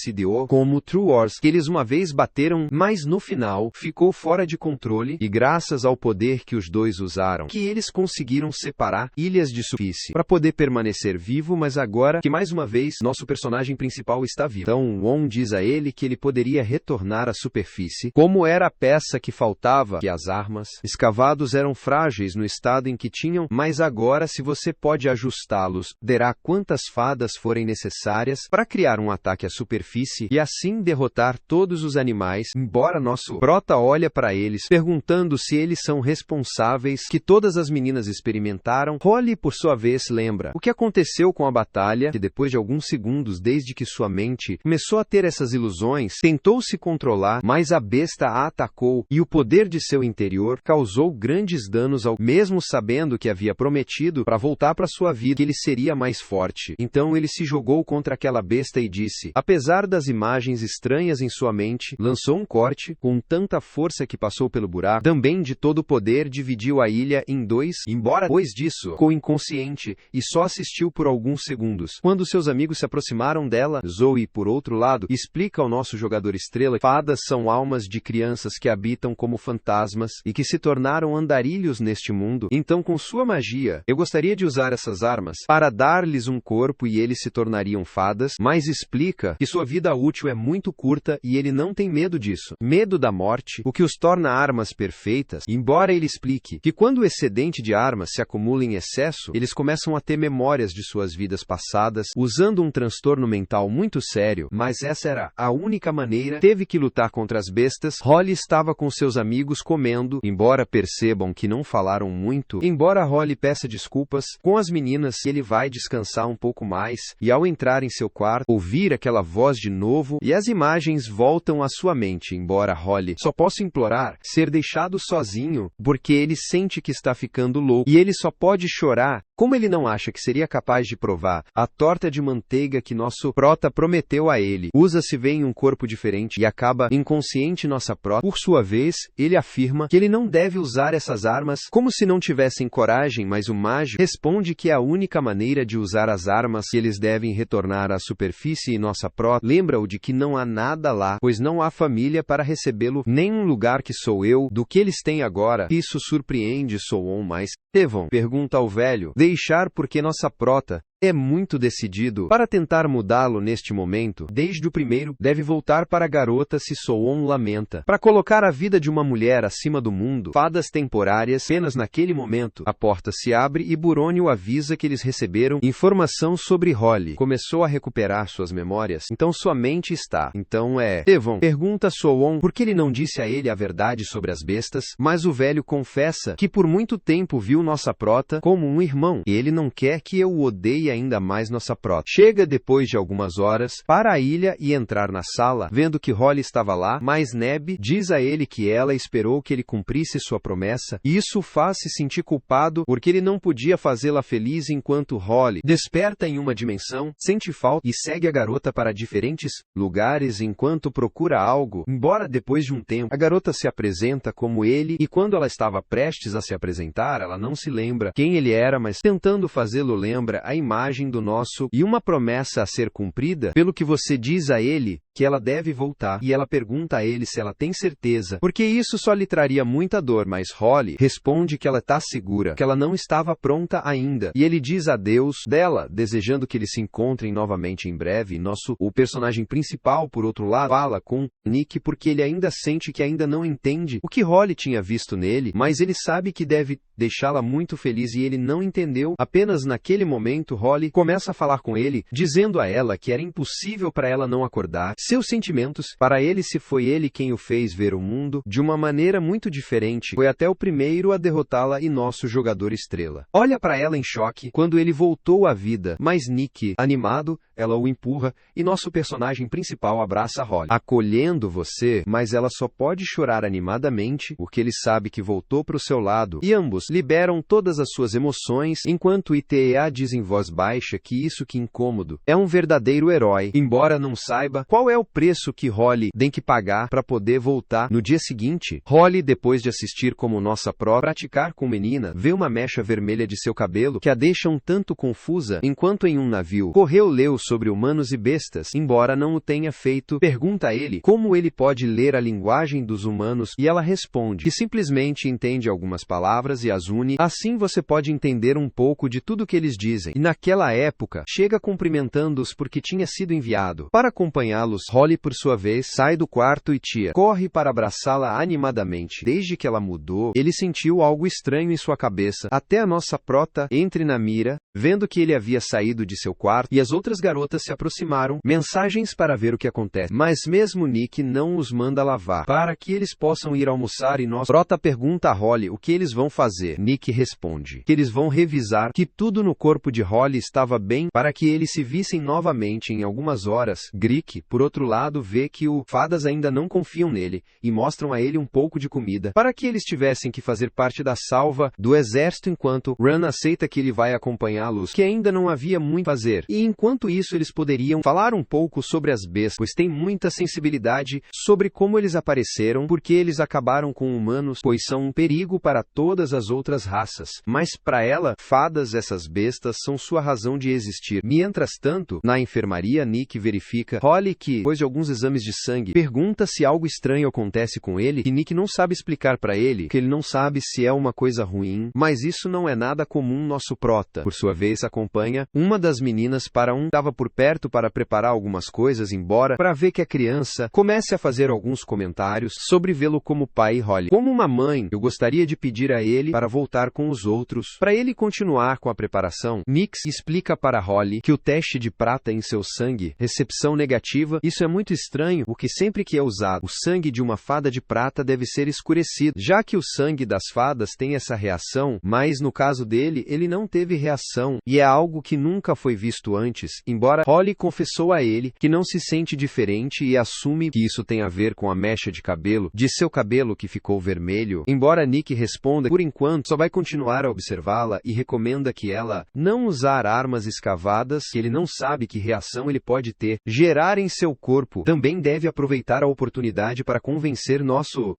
como True Wars, que eles uma vez bateram, mas no final, ficou fora de controle, e graças ao poder que os dois usaram, que eles conseguiram separar ilhas de superfície, para poder permanecer vivo, mas agora, que mais uma vez, nosso personagem principal está vivo. Então, Won diz a ele que ele poderia retornar à superfície, como era a peça que faltava, que as armas escavados eram frágeis no estado em que tinham, mas agora se você pode ajustá-los, derá quantas fadas forem necessárias para criar um ataque à superfície e assim derrotar todos os animais, embora nosso prota olha para eles, perguntando se eles são responsáveis, que todas as meninas experimentaram. Holly, por sua vez, lembra o que aconteceu com a batalha, que depois de alguns segundos desde que sua mente começou a ter essas ilusões, tentou se controlar, mas a besta a atacou, e o poder de seu interior causou grandes danos ao mesmo sabendo que havia prometido para voltar para sua vida que ele seria mais forte. Então ele se jogou contra aquela besta e disse, apesar apesar das imagens estranhas em sua mente, lançou um corte, com tanta força que passou pelo buraco, também de todo o poder dividiu a ilha em dois, embora depois disso, ficou inconsciente, e só assistiu por alguns segundos. Quando seus amigos se aproximaram dela, Zoe, por outro lado, explica ao nosso jogador estrela que fadas são almas de crianças que habitam como fantasmas, e que se tornaram andarilhos neste mundo. Então, com sua magia, eu gostaria de usar essas armas para dar-lhes um corpo e eles se tornariam fadas, mas explica que sua vida útil é muito curta e ele não tem medo disso. Medo da morte, o que os torna armas perfeitas, embora ele explique que quando o excedente de armas se acumula em excesso, eles começam a ter memórias de suas vidas passadas, usando um transtorno mental muito sério, mas essa era a única maneira. Teve que lutar contra as bestas. Holly estava com seus amigos comendo, embora percebam que não falaram muito, embora Holly peça desculpas, com as meninas, ele vai descansar um pouco mais, e ao entrar em seu quarto, ouvir aquela voz de novo, e as imagens voltam à sua mente, embora Holly só possa implorar ser deixado sozinho, porque ele sente que está ficando louco, e ele só pode chorar, como ele não acha que seria capaz de provar a torta de manteiga que nosso prota prometeu a ele. Usa-se vê em um corpo diferente e acaba inconsciente. Nossa prota, por sua vez, ele afirma que ele não deve usar essas armas, como se não tivessem coragem, mas o mágico responde que é a única maneira de usar as armas e eles devem retornar à superfície, e nossa prota lembra-o de que não há nada lá, pois não há família para recebê-lo, nem um lugar que sou eu, do que eles têm agora. Isso surpreende Soon, mas Devon pergunta ao velho deixar porque nossa prota é muito decidido para tentar mudá-lo neste momento. Desde o primeiro, deve voltar para a garota se Soon lamenta. Para colocar a vida de uma mulher acima do mundo, fadas temporárias, apenas naquele momento, a porta se abre e Burônio avisa que eles receberam informação sobre Holly. Começou a recuperar suas memórias, então sua mente está. Então Devon pergunta a Soon por que ele não disse a ele a verdade sobre as bestas, mas o velho confessa que por muito tempo viu nossa prota como um irmão, e ele não quer que eu o odeie ainda mais. Nossa prota chega depois de algumas horas para a ilha e entrar na sala, vendo que Holly estava lá, mas Neb diz a ele que ela esperou que ele cumprisse sua promessa, e isso o faz se sentir culpado porque ele não podia fazê-la feliz enquanto Holly desperta em uma dimensão, sente falta e segue a garota para diferentes lugares enquanto procura algo, embora depois de um tempo a garota se apresenta como ele, e quando ela estava prestes a se apresentar, ela não se lembra quem ele era, mas tentando fazê-lo lembra a imagem do nosso, e uma promessa a ser cumprida, pelo que você diz a ele que ela deve voltar, e ela pergunta a ele se ela tem certeza, porque isso só lhe traria muita dor, mas Holly responde que ela está segura, que ela não estava pronta ainda, e ele diz adeus dela, desejando que eles se encontrem novamente em breve. O personagem principal, por outro lado, fala com Nick porque ele ainda sente que ainda não entende o que Holly tinha visto nele, mas ele sabe que deve deixá-la muito feliz e ele não entendeu. Apenas naquele momento Holly começa a falar com ele, dizendo a ela que era impossível para ela não acordar seus sentimentos. Para ele, se foi ele quem o fez ver o mundo de uma maneira muito diferente, foi até o primeiro a derrotá-la, e nosso jogador estrela olha para ela em choque quando ele voltou à vida, mas Nick, animado, ela o empurra, e nosso personagem principal abraça Holly, acolhendo você, mas ela só pode chorar animadamente, porque ele sabe que voltou para o seu lado, e ambos liberam todas as suas emoções, enquanto ITEA diz em voz baixa que isso que incômodo é um verdadeiro herói, embora não saiba qual é o preço que Holly tem que pagar para poder voltar. No dia seguinte, Holly, depois de assistir como nossa pró praticar com menina, vê uma mecha vermelha de seu cabelo que a deixa um tanto confusa, enquanto em um navio leu sobre humanos e bestas, embora não o tenha feito. Pergunta a ele como ele pode ler a linguagem dos humanos, e ela responde que simplesmente entende algumas palavras e as une, assim você pode entender um pouco de tudo que eles dizem, e naquela época, chega cumprimentando-os porque tinha sido enviado para acompanhá-los. Holly, por sua vez, sai do quarto e Tia corre para abraçá-la animadamente. Desde que ela mudou, ele sentiu algo estranho em sua cabeça, até a nossa prota entre na mira, vendo que ele havia saído de seu quarto, e as outras garotas se aproximaram, mensagens para ver o que acontece, mas mesmo Nick não os manda lavar, para que eles possam ir almoçar, e nossa prota pergunta a Holly o que eles vão fazer. Nick responde que eles vão revisar que tudo no corpo de Holly estava bem, para que eles se vissem novamente em algumas horas. Greek, por outro lado, vê que os fadas ainda não confiam nele, e mostram a ele um pouco de comida, para que eles tivessem que fazer parte da salva do exército, enquanto Ran aceita que ele vai acompanhá-los, que ainda não havia muito a fazer. E enquanto isso eles poderiam falar um pouco sobre as bestas, pois tem muita sensibilidade sobre como eles apareceram, porque eles acabaram com humanos, pois são um perigo para todas as outras raças. Mas para ela, fadas, essas bestas, são sua razão de existir. Mientras tanto, na enfermaria, Nick verifica Holly que, depois de alguns exames de sangue, pergunta se algo estranho acontece com ele, e Nick não sabe explicar para ele, que ele não sabe se é uma coisa ruim, mas isso não é nada comum. Nosso prota, por sua vez, acompanha uma das meninas para estava por perto para preparar algumas coisas, embora para ver que a criança comece a fazer alguns comentários sobre vê-lo como pai. Holly: como uma mãe, eu gostaria de pedir a ele para voltar com os outros, para ele continuar com a preparação. Nick explica para Holly que o teste de prata em seu sangue, recepção negativa, isso é muito estranho, porque sempre que é usado, o sangue de uma fada de prata deve ser escurecido, já que o sangue das fadas tem essa reação, mas no caso dele, ele não teve reação, e é algo que nunca foi visto antes, embora Holly confessou a ele que não se sente diferente e assume que isso tem a ver com a mecha de cabelo, de seu cabelo que ficou vermelho, embora Nick responda por enquanto só vai continuar a observá-la e recomenda que ela não usar armas escavadas, que ele não sabe que reação ele pode gerar em seu corpo. Também deve aproveitar a oportunidade para convencer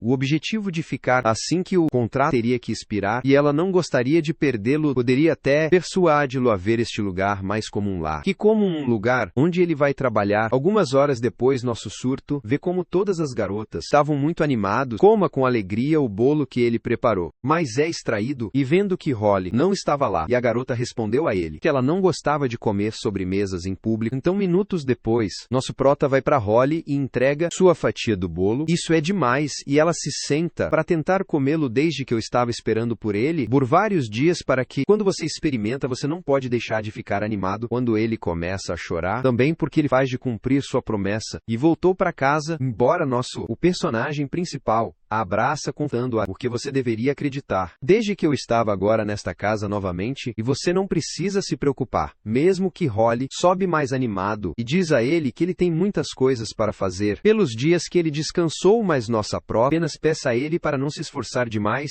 o objetivo de ficar assim que o contrato teria que expirar, e ela não gostaria de perdê-lo, poderia até persuadi-lo a ver este lugar mais como um lar, que como um lugar onde ele vai trabalhar. Algumas horas depois, nosso surto vê como todas as garotas estavam muito animados, coma com alegria o bolo que ele preparou, mas é extraído, e vendo que Holly não estava lá, e a garota respondeu a ele que ela não gostava de comer sobremesas em público. Então, minutos depois, nosso prota vai para Holly e entrega sua fatia do bolo. Isso é demais, e ela se senta para tentar comê-lo desde que eu estava esperando por ele por vários dias, para que, quando você experimenta, você não pode deixar de ficar animado quando ele começa a chorar, também porque ele faz de cumprir sua promessa, e voltou para casa, embora o personagem principal a abraça contando porque você deveria acreditar. Desde que eu estava agora nesta casa novamente, e você não precisa se preocupar, mesmo que Holly sobe mais animado, e diz a ele que ele tem muitas coisas para fazer pelos dias que ele descansou, mas nossa pró apenas peça a ele para não se esforçar demais,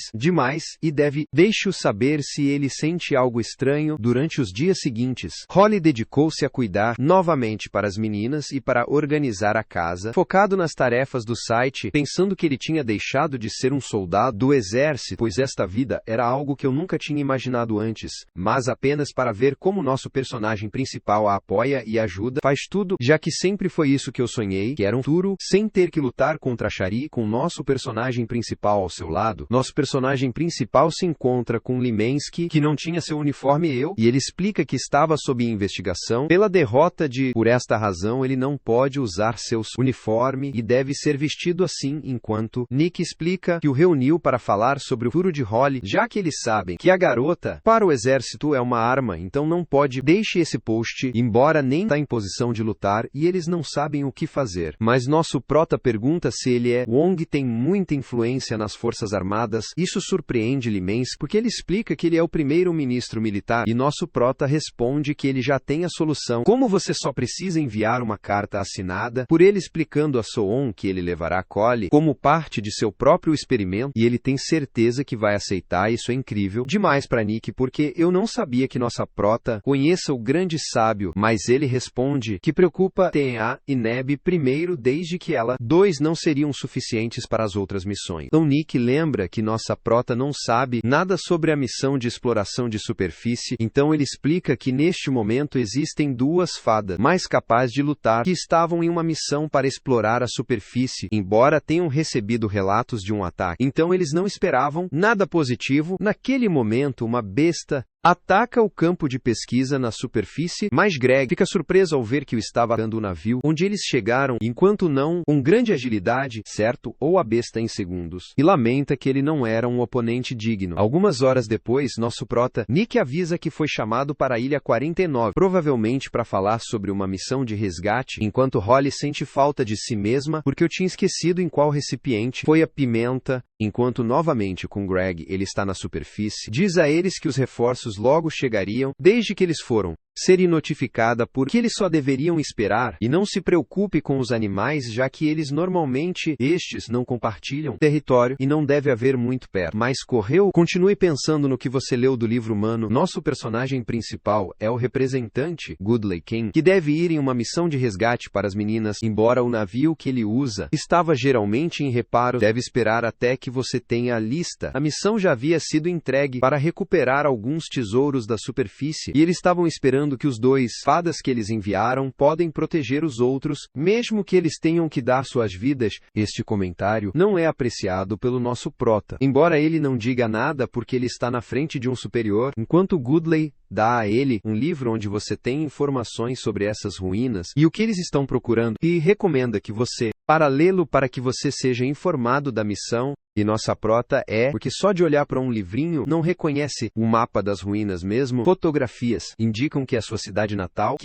e deixe-o saber se ele sente algo estranho durante os dias seguintes. Holly dedicou-se a cuidar novamente para as meninas e para organizar a casa, focado nas tarefas do site, pensando que ele tinha deixado de ser um soldado do exército, pois esta vida era algo que eu nunca tinha imaginado antes, mas apenas para ver como nosso personagem principal a apoia e ajuda, faz tudo, já que sempre foi isso que eu sonhei, que era um futuro, sem ter que lutar contra Shari, com nosso personagem principal ao seu lado. Nosso personagem principal se encontra com Limensky, que não tinha seu uniforme e ele explica que estava sob investigação pela derrota por esta razão ele não pode usar seu uniforme e deve ser vestido assim, enquanto Nick explica que o reuniu para falar sobre o futuro de Holly, já que eles sabem que a garota para o exército é uma arma, então não pode. Deixe esse post, embora nem está em posição de lutar, e eles não sabem o que fazer. Mas nosso prota pergunta se Wong tem muita influência nas forças armadas. Isso surpreende Limensky, porque ele explica que ele é o primeiro-ministro militar, e nosso prota responde que ele já tem a solução. Como você só precisa enviar uma carta assinada por ele explicando a Soon que ele levará Holly como parte de seu próprio experimento, e ele tem certeza que vai aceitar. Isso é incrível demais para Nick, porque eu não sabia que nossa prota conheça o grande sábio, mas ele responde que preocupa Tea e Neb primeiro, desde que dois não seriam suficientes para as outras missões. Então Nick lembra que nossa prota não sabe nada sobre a missão de exploração de superfície, então ele explica que neste momento existem duas fadas mais capazes de lutar que estavam em uma missão para explorar a superfície, embora tenham recebido relatos de um ataque. Então eles não esperavam nada positivo. Naquele momento, uma besta ataca o campo de pesquisa na superfície, mas Greg fica surpreso ao ver que estava atacando o navio, onde eles chegaram, enquanto não, com grande agilidade, certo, ou a besta em segundos, e lamenta que ele não era um oponente digno. Algumas horas depois, nosso prota, Nick, avisa que foi chamado para a Ilha 49, provavelmente para falar sobre uma missão de resgate, enquanto Holly sente falta de si mesma, porque eu tinha esquecido em qual recipiente foi a pimenta, enquanto novamente com Greg ele está na superfície, diz a eles que os reforços logo chegariam, desde que eles foram ser notificada por que eles só deveriam esperar, e não se preocupe com os animais, já que eles normalmente, estes não compartilham território e não deve haver muito perto. Mas correu? Continue pensando no que você leu do livro humano. Nosso personagem principal é o representante, Goodley King, que deve ir em uma missão de resgate para as meninas, embora o navio que ele usa estava geralmente em reparo, deve esperar até que você tenha a lista. A missão já havia sido entregue para recuperar alguns tesouros da superfície, e eles estavam esperando que os dois fadas que eles enviaram podem proteger os outros, mesmo que eles tenham que dar suas vidas. Este comentário não é apreciado pelo nosso prota, embora ele não diga nada porque ele está na frente de um superior, enquanto Goodley dá a ele um livro onde você tem informações sobre essas ruínas e o que eles estão procurando, e recomenda que você, para lê-lo para que você seja informado da missão. E nossa prota porque só de olhar para um livrinho não reconhece o mapa das ruínas mesmo. Fotografias indicam que é sua cidade natal,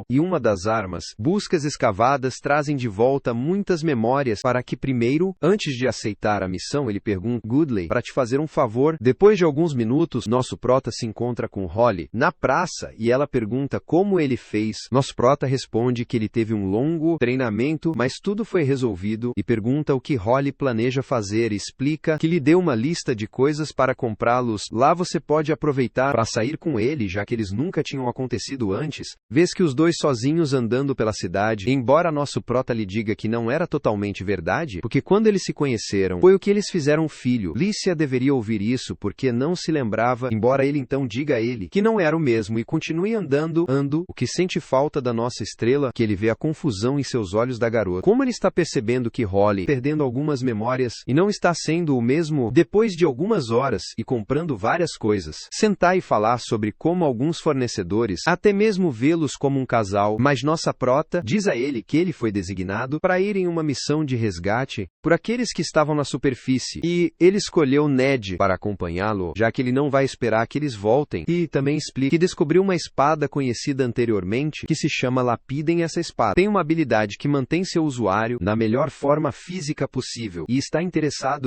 e uma das armas. Buscas escavadas trazem de volta muitas memórias para que primeiro, antes de aceitar a missão, ele pergunta, Goodley, para te fazer um favor. Depois de alguns minutos, nosso prota se encontra com Holly na praça e ela pergunta como ele fez. Nosso prota responde que ele teve um longo treinamento, mas tudo foi resolvido, e pergunta o que Holly planeja fazer. Explica que lhe deu uma lista de coisas para comprá-los. Lá você pode aproveitar para sair com ele, já que eles nunca tinham acontecido antes. Vês que os dois sozinhos andando pela cidade, embora nosso prota lhe diga que não era totalmente verdade, porque quando eles se conheceram, foi o que eles fizeram filho. Lícia deveria ouvir isso porque não se lembrava, embora ele então diga a ele que não era o mesmo e continue andando, o que sente falta da nossa estrela, que ele vê a confusão em seus olhos da garota. Como ele está percebendo que Holly, perdendo algumas memórias, e não está sendo o mesmo depois de algumas horas e comprando várias coisas. Sentar e falar sobre como alguns fornecedores, até mesmo vê-los como um casal, mas nossa prota diz a ele que ele foi designado para ir em uma missão de resgate por aqueles que estavam na superfície, e ele escolheu Ned para acompanhá-lo, já que ele não vai esperar que eles voltem, e também explica que descobriu uma espada conhecida anteriormente, que se chama Lapidem. Essa espada tem uma habilidade que mantém seu usuário na melhor forma física possível, e está interessado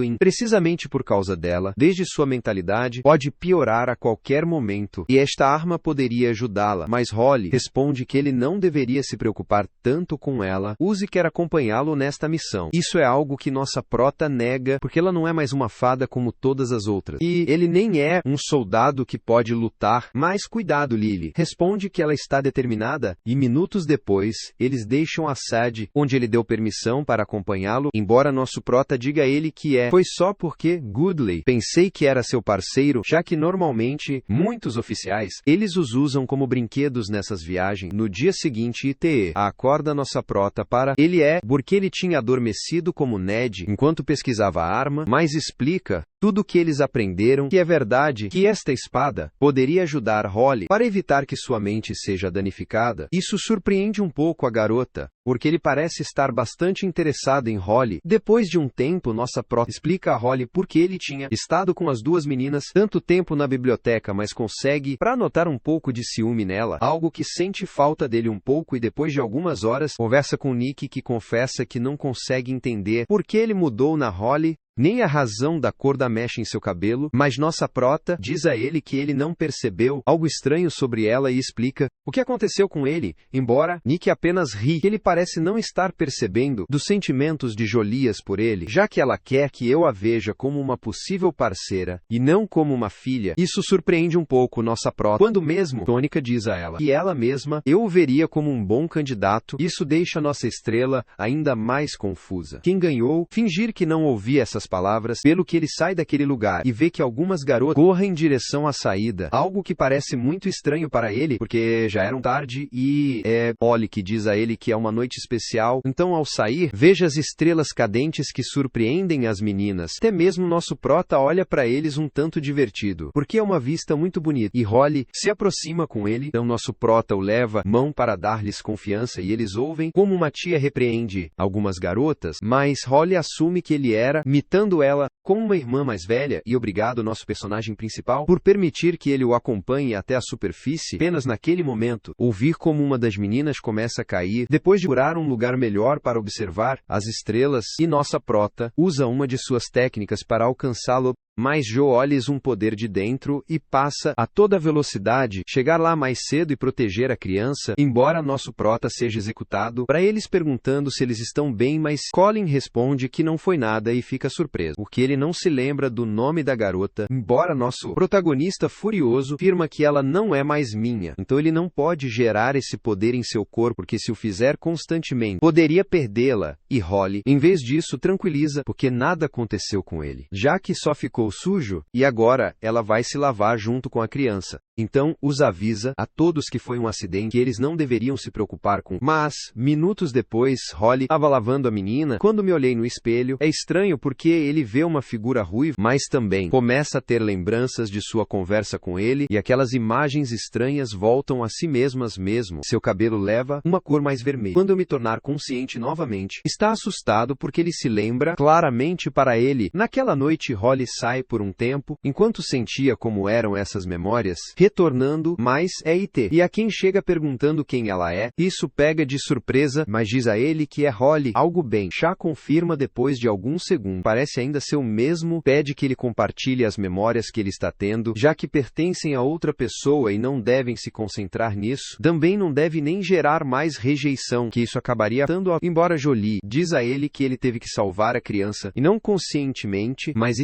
em, precisamente por causa dela, desde sua mentalidade, pode piorar a qualquer momento, e esta arma poderia ajudá-la, mas Holly responde que ele não deveria se preocupar tanto com ela, use quer acompanhá-lo nesta missão. Isso é algo que nossa prota nega, porque ela não é mais uma fada como todas as outras, e ele nem é um soldado que pode lutar, mas cuidado, Lily responde que ela está determinada, e minutos depois, eles deixam a sede, onde ele deu permissão para acompanhá-lo, embora nosso prota diga a ele que foi só porque, Goodley, pensei que era seu parceiro, já que normalmente, muitos oficiais, eles os usam como brinquedos nessas viagens. No dia seguinte, ITE acorda nossa prota para ele porque ele tinha adormecido como Ned enquanto pesquisava a arma, mas explica tudo o que eles aprenderam, que é verdade, que esta espada poderia ajudar Holly para evitar que sua mente seja danificada. Isso surpreende um pouco a garota, porque ele parece estar bastante interessado em Holly. Depois de um tempo, nossa prota explica a Holly por que ele tinha estado com as duas meninas tanto tempo na biblioteca, mas consegue para notar um pouco de ciúme nela, algo que sente falta dele um pouco, e depois de algumas horas, conversa com Nick, que confessa que não consegue entender por que ele mudou na Holly, nem a razão da cor da mecha em seu cabelo, mas nossa prota diz a ele que ele não percebeu algo estranho sobre ela e explica o que aconteceu com ele, embora Nick apenas ri, que ele parece não estar percebendo dos sentimentos de Jolias por ele, já que ela quer que eu a veja como uma possível parceira, e não como uma filha. Isso surpreende um pouco nossa prota, quando mesmo Tônica diz a ela que ela mesma eu o veria como um bom candidato. Isso deixa nossa estrela ainda mais confusa. Quem ganhou? Fingir que não ouvia essas palavras, pelo que ele sai daquele lugar e vê que algumas garotas correm em direção à saída, algo que parece muito estranho para ele, porque já era tarde e Holly que diz a ele que é uma noite especial. Então, ao sair, veja as estrelas cadentes que surpreendem as meninas. Até mesmo nosso prota olha para eles um tanto divertido, porque é uma vista muito bonita, e Holly se aproxima com ele. Então nosso prota o leva mão para dar-lhes confiança, e eles ouvem como uma tia repreende algumas garotas, mas Holly assume que ele era imitando ela como uma irmã mais velha, e obrigado nosso personagem principal por permitir que ele o acompanhe até a superfície. Apenas naquele momento, ouvir como uma das meninas começa a cair, depois de procurar um lugar melhor para observar as estrelas, e nossa prota usa uma de suas técnicas para alcançá-lo. Mas Joe olha um poder de dentro e passa a toda velocidade chegar lá mais cedo e proteger a criança, embora nosso prota seja executado, para eles perguntando se eles estão bem, mas Colin responde que não foi nada e fica surpreso, porque ele não se lembra do nome da garota, embora nosso protagonista furioso afirma que ela não é mais minha, então ele não pode gerar esse poder em seu corpo, porque se o fizer constantemente, poderia perdê-la, e Holly, em vez disso, tranquiliza, porque nada aconteceu com ele, já que só ficou sujo, e agora ela vai se lavar junto com a criança. Então, os avisa a todos que foi um acidente, que eles não deveriam se preocupar com. Mas, minutos depois, Holly estava lavando a menina. Quando me olhei no espelho, é estranho porque ele vê uma figura ruiva, mas também começa a ter lembranças de sua conversa com ele, e aquelas imagens estranhas voltam a si mesmas mesmo. Seu cabelo leva uma cor mais vermelha. Quando eu me tornar consciente novamente, está assustado porque ele se lembra claramente para ele. Naquela noite, Holly sai por um tempo, enquanto sentia como eram essas memórias, retornando, mas é IT. E a quem chega perguntando quem ela é, isso pega de surpresa, mas diz a ele que é Holly. Algo bem. Chá confirma depois de alguns segundos. Parece ainda ser o mesmo, pede que ele compartilhe as memórias que ele está tendo, já que pertencem a outra pessoa e não devem se concentrar nisso. Também não deve nem gerar mais rejeição, que isso acabaria dando embora Jolie. Diz a ele que ele teve que salvar a criança, e não conscientemente, mas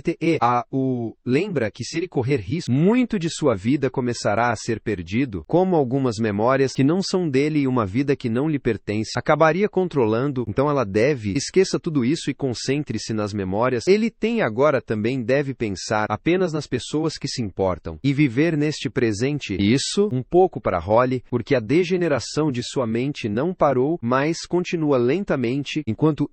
lembra que se ele correr risco, muito de sua vida começará a ser perdido, como algumas memórias que não são dele e uma vida que não lhe pertence, acabaria controlando, então ela esqueça tudo isso e concentre-se nas memórias. Ele agora também deve pensar apenas nas pessoas que se importam, e viver neste presente. Isso, um pouco para Holly, porque a degeneração de sua mente não parou, mas continua lentamente, enquanto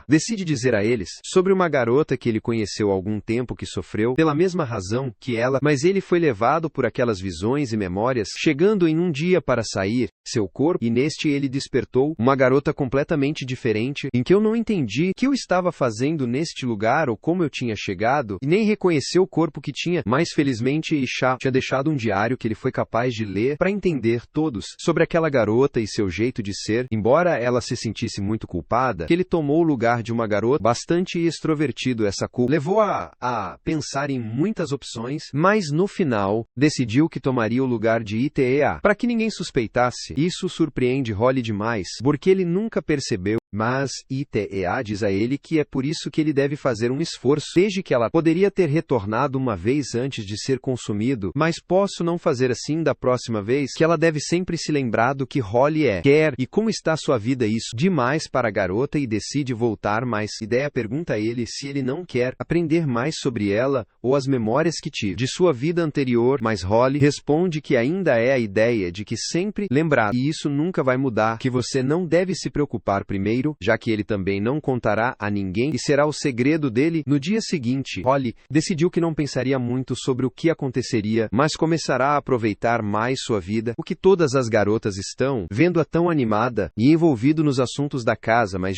decide dizer a eles sobre uma garota que ele conheceu há algum tempo que sofreu pela mesma razão que ela, mas ele foi levado por aquelas visões e memórias, chegando em um dia para sair seu corpo, e neste ele despertou uma garota completamente diferente, em que eu não entendi o que eu estava fazendo neste lugar ou como eu tinha chegado, e nem reconheceu o corpo que tinha, mas felizmente Isha tinha deixado um diário que ele foi capaz de ler para entender todos sobre aquela garota e seu jeito de ser, embora ela se sentisse muito culpada, que ele tomou o lugar de uma garota bastante extrovertido. Essa culpa levou a pensar em muitas opções, mas no final, decidiu que tomaria o lugar de ITEA, para que ninguém suspeitasse. Isso surpreende Holly demais, porque ele nunca percebeu, mas ITEA diz a ele que é por isso que ele deve fazer um esforço, desde que ela poderia ter retornado uma vez antes de ser consumido, mas posso não fazer assim da próxima vez, que ela deve sempre se lembrar do que Holly quer, e como está sua vida. Isso demais para a garota, e decide voltar, mas ITEA pergunta a ele se ele não quer aprender mais sobre ela, ou as memórias que tive de sua vida anterior, mas Holly responde que ainda é a ideia de que sempre lembrar, e isso nunca vai mudar, que você não deve se preocupar primeiro, já que ele também não contará a ninguém, e será o segredo dele. No dia seguinte, Holly decidiu que não pensaria muito sobre o que aconteceria, mas começará a aproveitar mais sua vida, o que todas as garotas estão vendo-a tão animada e envolvido nos assuntos da casa. Mas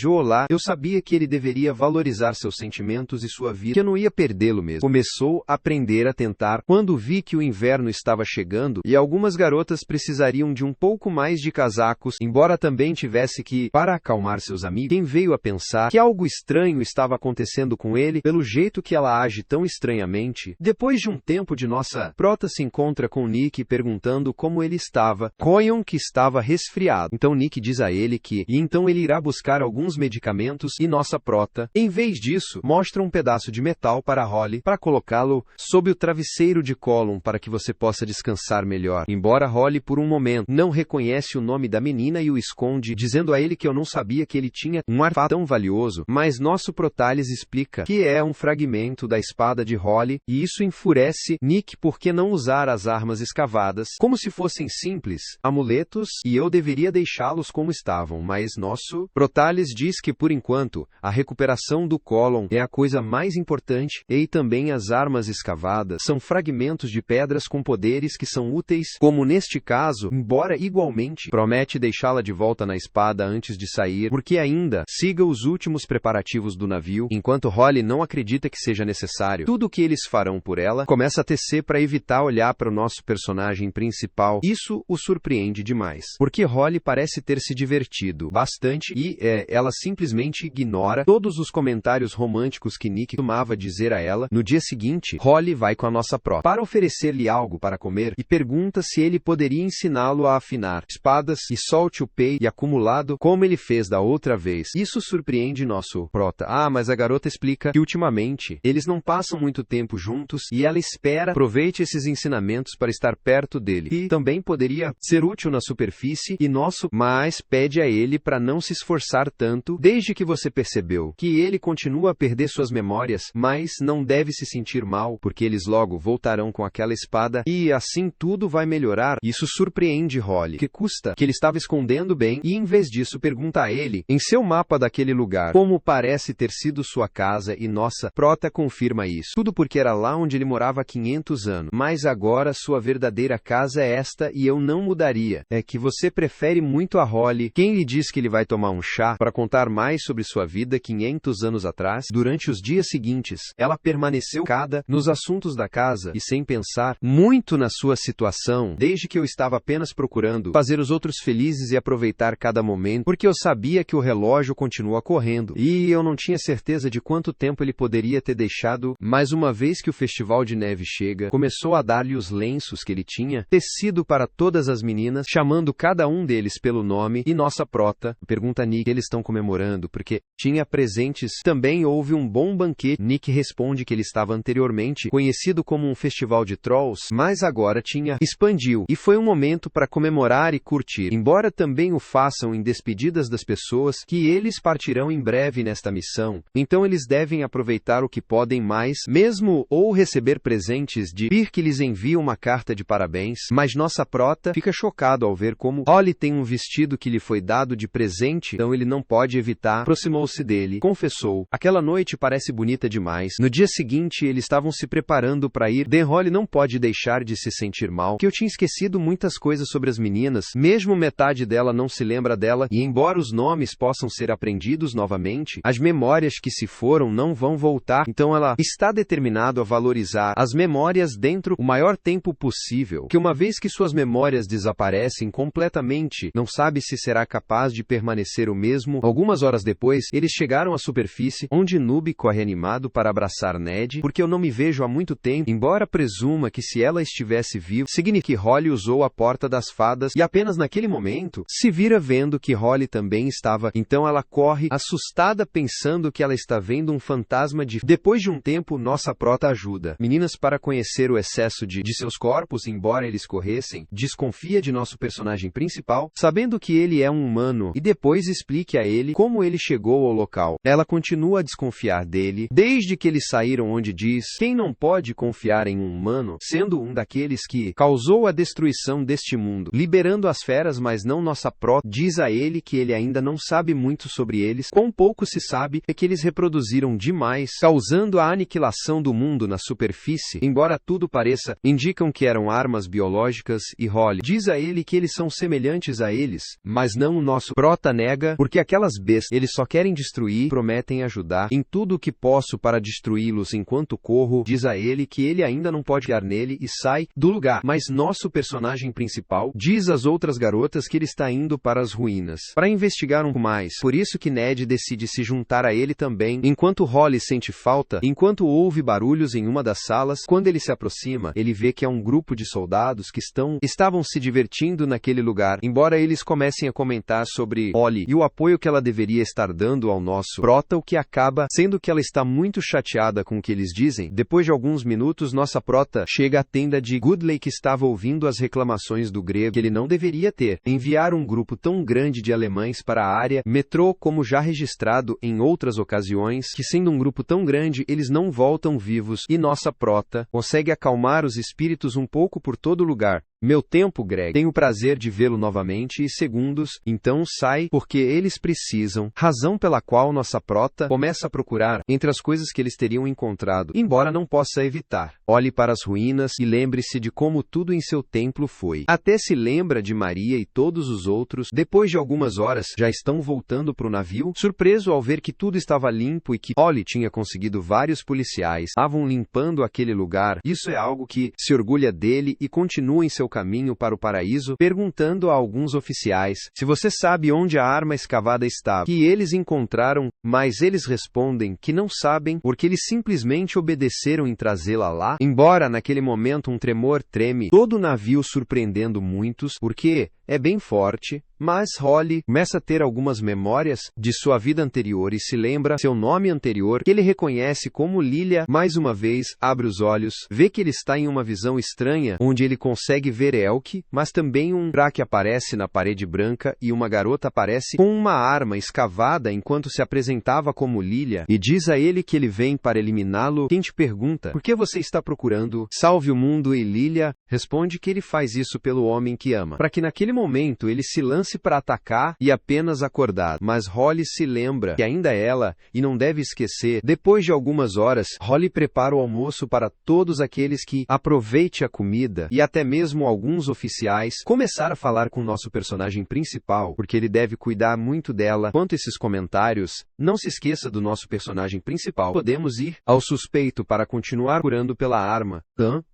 eu sabia que ele deveria valorizar seus sentimentos e sua vida, que eu não ia perdê-lo mesmo. Começou a aprender a tentar, quando vi que o inverno estava chegando, e algumas garotas precisariam de um pouco mais de casacos, embora também tivesse que, para acalmar seus amigos. Quem veio a pensar que algo estranho estava acontecendo com ele, pelo jeito que ela age tão estranhamente. Depois de um tempo de nossa prota se encontra com Nick perguntando como ele estava. Coyon que estava resfriado. Então Nick diz a ele então ele irá buscar alguns medicamentos, e nossa prota, em vez disso, mostra um pedaço de metal para Holly, para colocá-lo sob o travesseiro de Colin para que você possa descansar melhor. Embora Holly por um momento não reconhece o nome da menina e o esconde, dizendo a ele que eu não sabia que ele tinha um artefato tão valioso, mas nosso Protalis explica que é um fragmento da espada de Holly, e isso enfurece Nick. Por que não usar as armas escavadas como se fossem simples amuletos, e eu deveria deixá-los como estavam, mas nosso Protalis diz que por enquanto a recuperação do Colin é a coisa mais importante, e também as armas escavadas são fragmentos de pedras com poderes que são úteis, como neste caso, embora igualmente promete deixá-la de volta na espada antes de sair, porque ainda siga os últimos preparativos do navio, enquanto Holly Holly não acredita que seja necessário. Tudo o que eles farão por ela começa a tecer para evitar olhar para o nosso personagem principal. Isso o surpreende demais, porque Holly parece ter se divertido bastante e ela simplesmente ignora todos os comentários românticos que Nick costumava dizer a ela. No dia seguinte, Holly vai com a nossa pró para oferecer-lhe algo para comer e pergunta se ele poderia ensiná-lo a afinar espadas e solte o pei e acumulado como ele fez da outra vez. Isso surpreende nosso prota. Mas a garota explica que ultimamente eles não passam muito tempo juntos e ela espera aproveite esses ensinamentos para estar perto dele, e também poderia ser útil na superfície e mas pede a ele para não se esforçar tanto desde que você percebeu que ele continua a perder suas memórias, mas não deve se sentir mal porque eles logo voltarão com aquela espada e assim tudo vai melhorar. Isso surpreende Holly, que custa que ele estava escondendo bem e em vez disso pergunta a ele em seu mapa daquele lugar como parece ter sido sua casa e nossa prota confirma isso. Tudo porque era lá onde ele morava há 500 anos. Mas agora sua verdadeira casa é esta e eu não mudaria. É que você prefere muito a Holly. Quem lhe diz que ele vai tomar um chá para contar mais sobre sua vida 500 anos atrás? Durante os dias seguintes, ela permaneceu focada nos assuntos da casa e sem pensar muito na sua situação, desde que eu estava apenas procurando fazer os outros felizes e aproveitar cada momento, porque eu sabia que o relógio continua correndo e eu não tinha certeza de quanto tempo ele poderia ter deixado. Mas uma vez que o festival de neve chega, começou a dar-lhe os lenços que ele tinha tecido para todas as meninas, chamando cada um deles pelo nome, e nossa prota pergunta a Nick eles estão comemorando porque tinha presentes. Também houve um bom banquete. Nick responde que ele estava anteriormente conhecido como um festival de trolls, mas agora expandiu e foi um momento para comemorar e curtir, embora também o façam em despedidas das pessoas que eles partirão em breve nesta missão. Então eles devem aproveitar o que podem mais, mesmo ou receber presentes de Pir que lhes envia uma carta de parabéns, mas nossa prota fica chocado ao ver como Holly tem um vestido que lhe foi dado de presente, então ele não pode evitar. Aproximou-se dele, confessou, aquela noite parece bonita demais. No dia seguinte eles estavam se preparando para ir. Holly não pode deixar de se sentir mal, que eu tinha esquecido muitas coisas sobre as meninas, mesmo metade dela não se lembra dela, e embora os nomes possam ser aprendidos novamente, as memórias que se foram não vão voltar, então ela está determinado a valorizar as memórias dentro o maior tempo possível, que uma vez que suas memórias desaparecem completamente, não sabe se será capaz de permanecer o mesmo. Algumas horas depois, eles chegaram à superfície, onde Noob corre animado para abraçar Ned, porque eu não me vejo há muito tempo, embora presuma que se ela estivesse viva, significa que Holly usou a porta das fadas, e apenas naquele momento, se vira vendo que Holly também estava, então ela corre, assustada pensando que ela está vendo um fantasma Depois de um tempo, nossa prota ajuda meninas para conhecer o excesso de seus corpos, embora eles corressem, desconfia de nosso personagem principal, sabendo que ele é um humano, e depois explique a ele como ele chegou ao local. Ela continua a desconfiar dele, desde que eles saíram onde diz, quem não pode confiar em um humano, sendo um daqueles que causou a destruição deste mundo, liberando as feras, mas não nossa prota, diz a ele que ele ainda não sabe muito sobre eles, quão pouco se sabe é que eles reproduziram demais, causando a aniquilação do mundo na superfície, embora tudo pareça, indicam que eram armas biológicas, e Holly diz a ele que eles são semelhantes a eles, mas não o nosso prota nega, porque aquelas bestas eles só querem destruir, prometem ajudar em tudo o que posso para destruí-los enquanto corro, diz a ele que ele ainda não pode ir nele e sai do lugar, mas nosso personagem principal diz às outras garotas que ele está indo para as ruínas, para investigar um pouco mais, por isso que Ned decide se juntar a ele também, enquanto Holly sente falta, enquanto ouve barulhos em uma das salas, quando ele se aproxima, ele vê que é um grupo de soldados que estavam se divertindo naquele lugar, embora eles comecem a comentar sobre Holly e o apoio que ela deveria estar dando ao nosso prota, o que acaba sendo que ela está muito chateada com o que eles dizem. Depois de alguns minutos, nossa prota chega à tenda de Goodley, que estava ouvindo as reclamações do grego que ele não deveria ter enviar um grupo tão grande de alemães para a área metrô, como já registrado em outras ocasiões, que sendo um grupo tão grande, eles não voltam vivos, e nossa prota consegue acalmar os espíritos um pouco por todo lugar. Meu tempo, Greg. Tenho o prazer de vê-lo novamente e segundos, então sai, porque eles precisam. Razão pela qual nossa prota começa a procurar entre as coisas que eles teriam encontrado, embora não possa evitar. Olhe para as ruínas e lembre-se de como tudo em seu templo foi. Até se lembra de Maria e todos os outros. Depois de algumas horas, já estão voltando para o navio, surpreso ao ver que tudo estava limpo e que Holly tinha conseguido vários policiais. Estavam limpando aquele lugar. Isso é algo que se orgulha dele e continua em seu caminho para o paraíso, perguntando a alguns oficiais se você sabe onde a arma escavada estava, que eles encontraram, mas eles respondem que não sabem, porque eles simplesmente obedeceram em trazê-la lá. Embora naquele momento um tremor treme todo o navio, surpreendendo muitos, porque é bem forte, mas Holly começa a ter algumas memórias de sua vida anterior e se lembra seu nome anterior, que ele reconhece como Lilia. Mais uma vez, abre os olhos, vê que ele está em uma visão estranha, onde ele consegue ver Elke, mas também um crack aparece na parede branca e uma garota aparece com uma arma escavada enquanto se apresentava como Lilia, e diz a ele que ele vem para eliminá-lo. Quem te pergunta, por que você está procurando? Salve o mundo, e Lilia responde que ele faz isso pelo homem que ama, para que naquele momento ele se lance para atacar e apenas acordado. Mas Holly se lembra que ainda é ela e não deve esquecer. Depois de algumas horas, Holly prepara o almoço para todos aqueles que aproveite a comida e até mesmo alguns oficiais. Começar a falar com nosso personagem principal, porque ele deve cuidar muito dela. Quanto a esses comentários, não se esqueça do nosso personagem principal. Podemos ir ao suspeito para continuar procurando pela arma.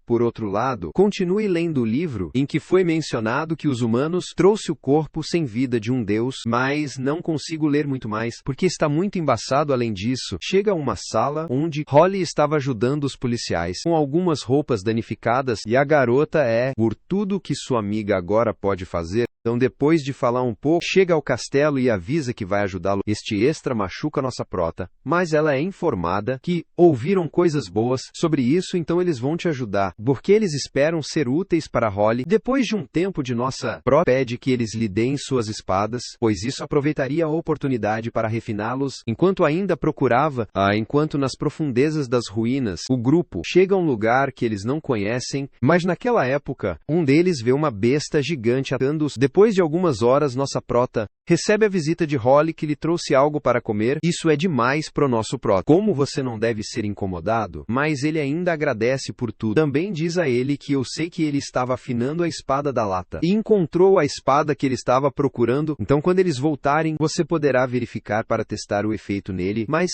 Por outro lado, continue lendo o livro em que foi mencionado que os humanos trouxe o corpo sem vida de um deus, mas não consigo ler muito mais, porque está muito embaçado. Além disso, chega a uma sala onde Holly estava ajudando os policiais, com algumas roupas danificadas, e a garota por tudo que sua amiga agora pode fazer. Então, depois de falar um pouco, chega ao castelo e avisa que vai ajudá-lo. Este extra machuca nossa prota, mas ela é informada que ouviram coisas boas sobre isso, então eles vão te ajudar, porque eles esperam ser úteis para Holly. Depois de um tempo de nossa prota pede que eles lhe deem suas espadas, pois isso aproveitaria a oportunidade para refiná-los. Enquanto ainda procurava, enquanto nas profundezas das ruínas, o grupo chega a um lugar que eles não conhecem, mas naquela época, um deles vê uma besta gigante atacando-os. Depois de algumas horas, nossa prota recebe a visita de Holly, que lhe trouxe algo para comer. Isso é demais pro nosso prota. Como você não deve ser incomodado, mas ele ainda agradece por tudo. Também diz a ele que eu sei que ele estava afinando a espada da lata e encontrou a espada que ele estava procurando. Então, quando eles voltarem, você poderá verificar para testar o efeito nele. Mas,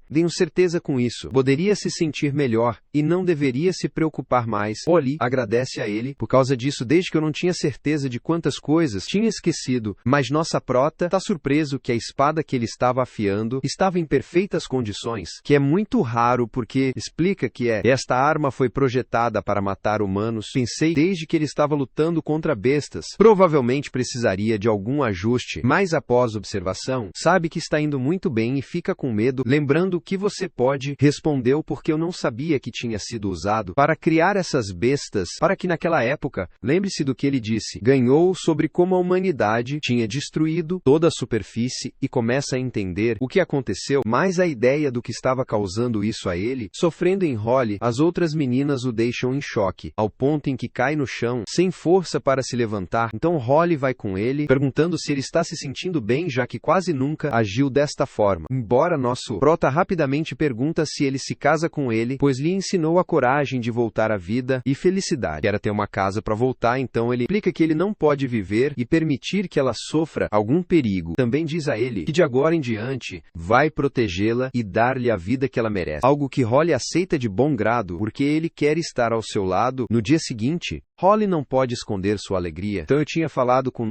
tenho certeza com isso. Poderia se sentir melhor e não deveria se preocupar mais. Holly agradece a ele. Por causa disso, desde que eu não tinha certeza de quantas coisas tinha esquecido, mas nossa prota está surpreso que a espada que ele estava afiando estava em perfeitas condições, que é muito raro, porque explica que esta arma foi projetada para matar humanos. Pensei desde que ele estava lutando contra bestas. Provavelmente precisaria de algum ajuste, mas após observação, sabe que está indo muito bem e fica com medo, lembrando que você pode. Respondeu porque eu não sabia que tinha sido usado para criar essas bestas, para que naquela época, lembre-se do que ele disse, ganhou sobre como a humanidade tinha destruído toda a superfície e começa a entender o que aconteceu, mas a ideia do que estava causando isso a ele, sofrendo em Holly, as outras meninas o deixam em choque, ao ponto em que cai no chão, sem força para se levantar. Então Holly vai com ele, perguntando se ele está se sentindo bem, já que quase nunca agiu desta forma. Embora nosso prota rapidamente pergunta se ele se casa com ele, pois lhe ensinou a coragem de voltar à vida e felicidade. Quer ter uma casa para voltar, então ele explica que ele não pode viver e permitir que ela sofra algum perigo. Também diz a ele que de agora em diante vai protegê-la e dar-lhe a vida que ela merece. Algo que Holly aceita de bom grado, porque ele quer estar ao seu lado. No dia seguinte, Holly não pode esconder sua alegria. Então eu tinha falado com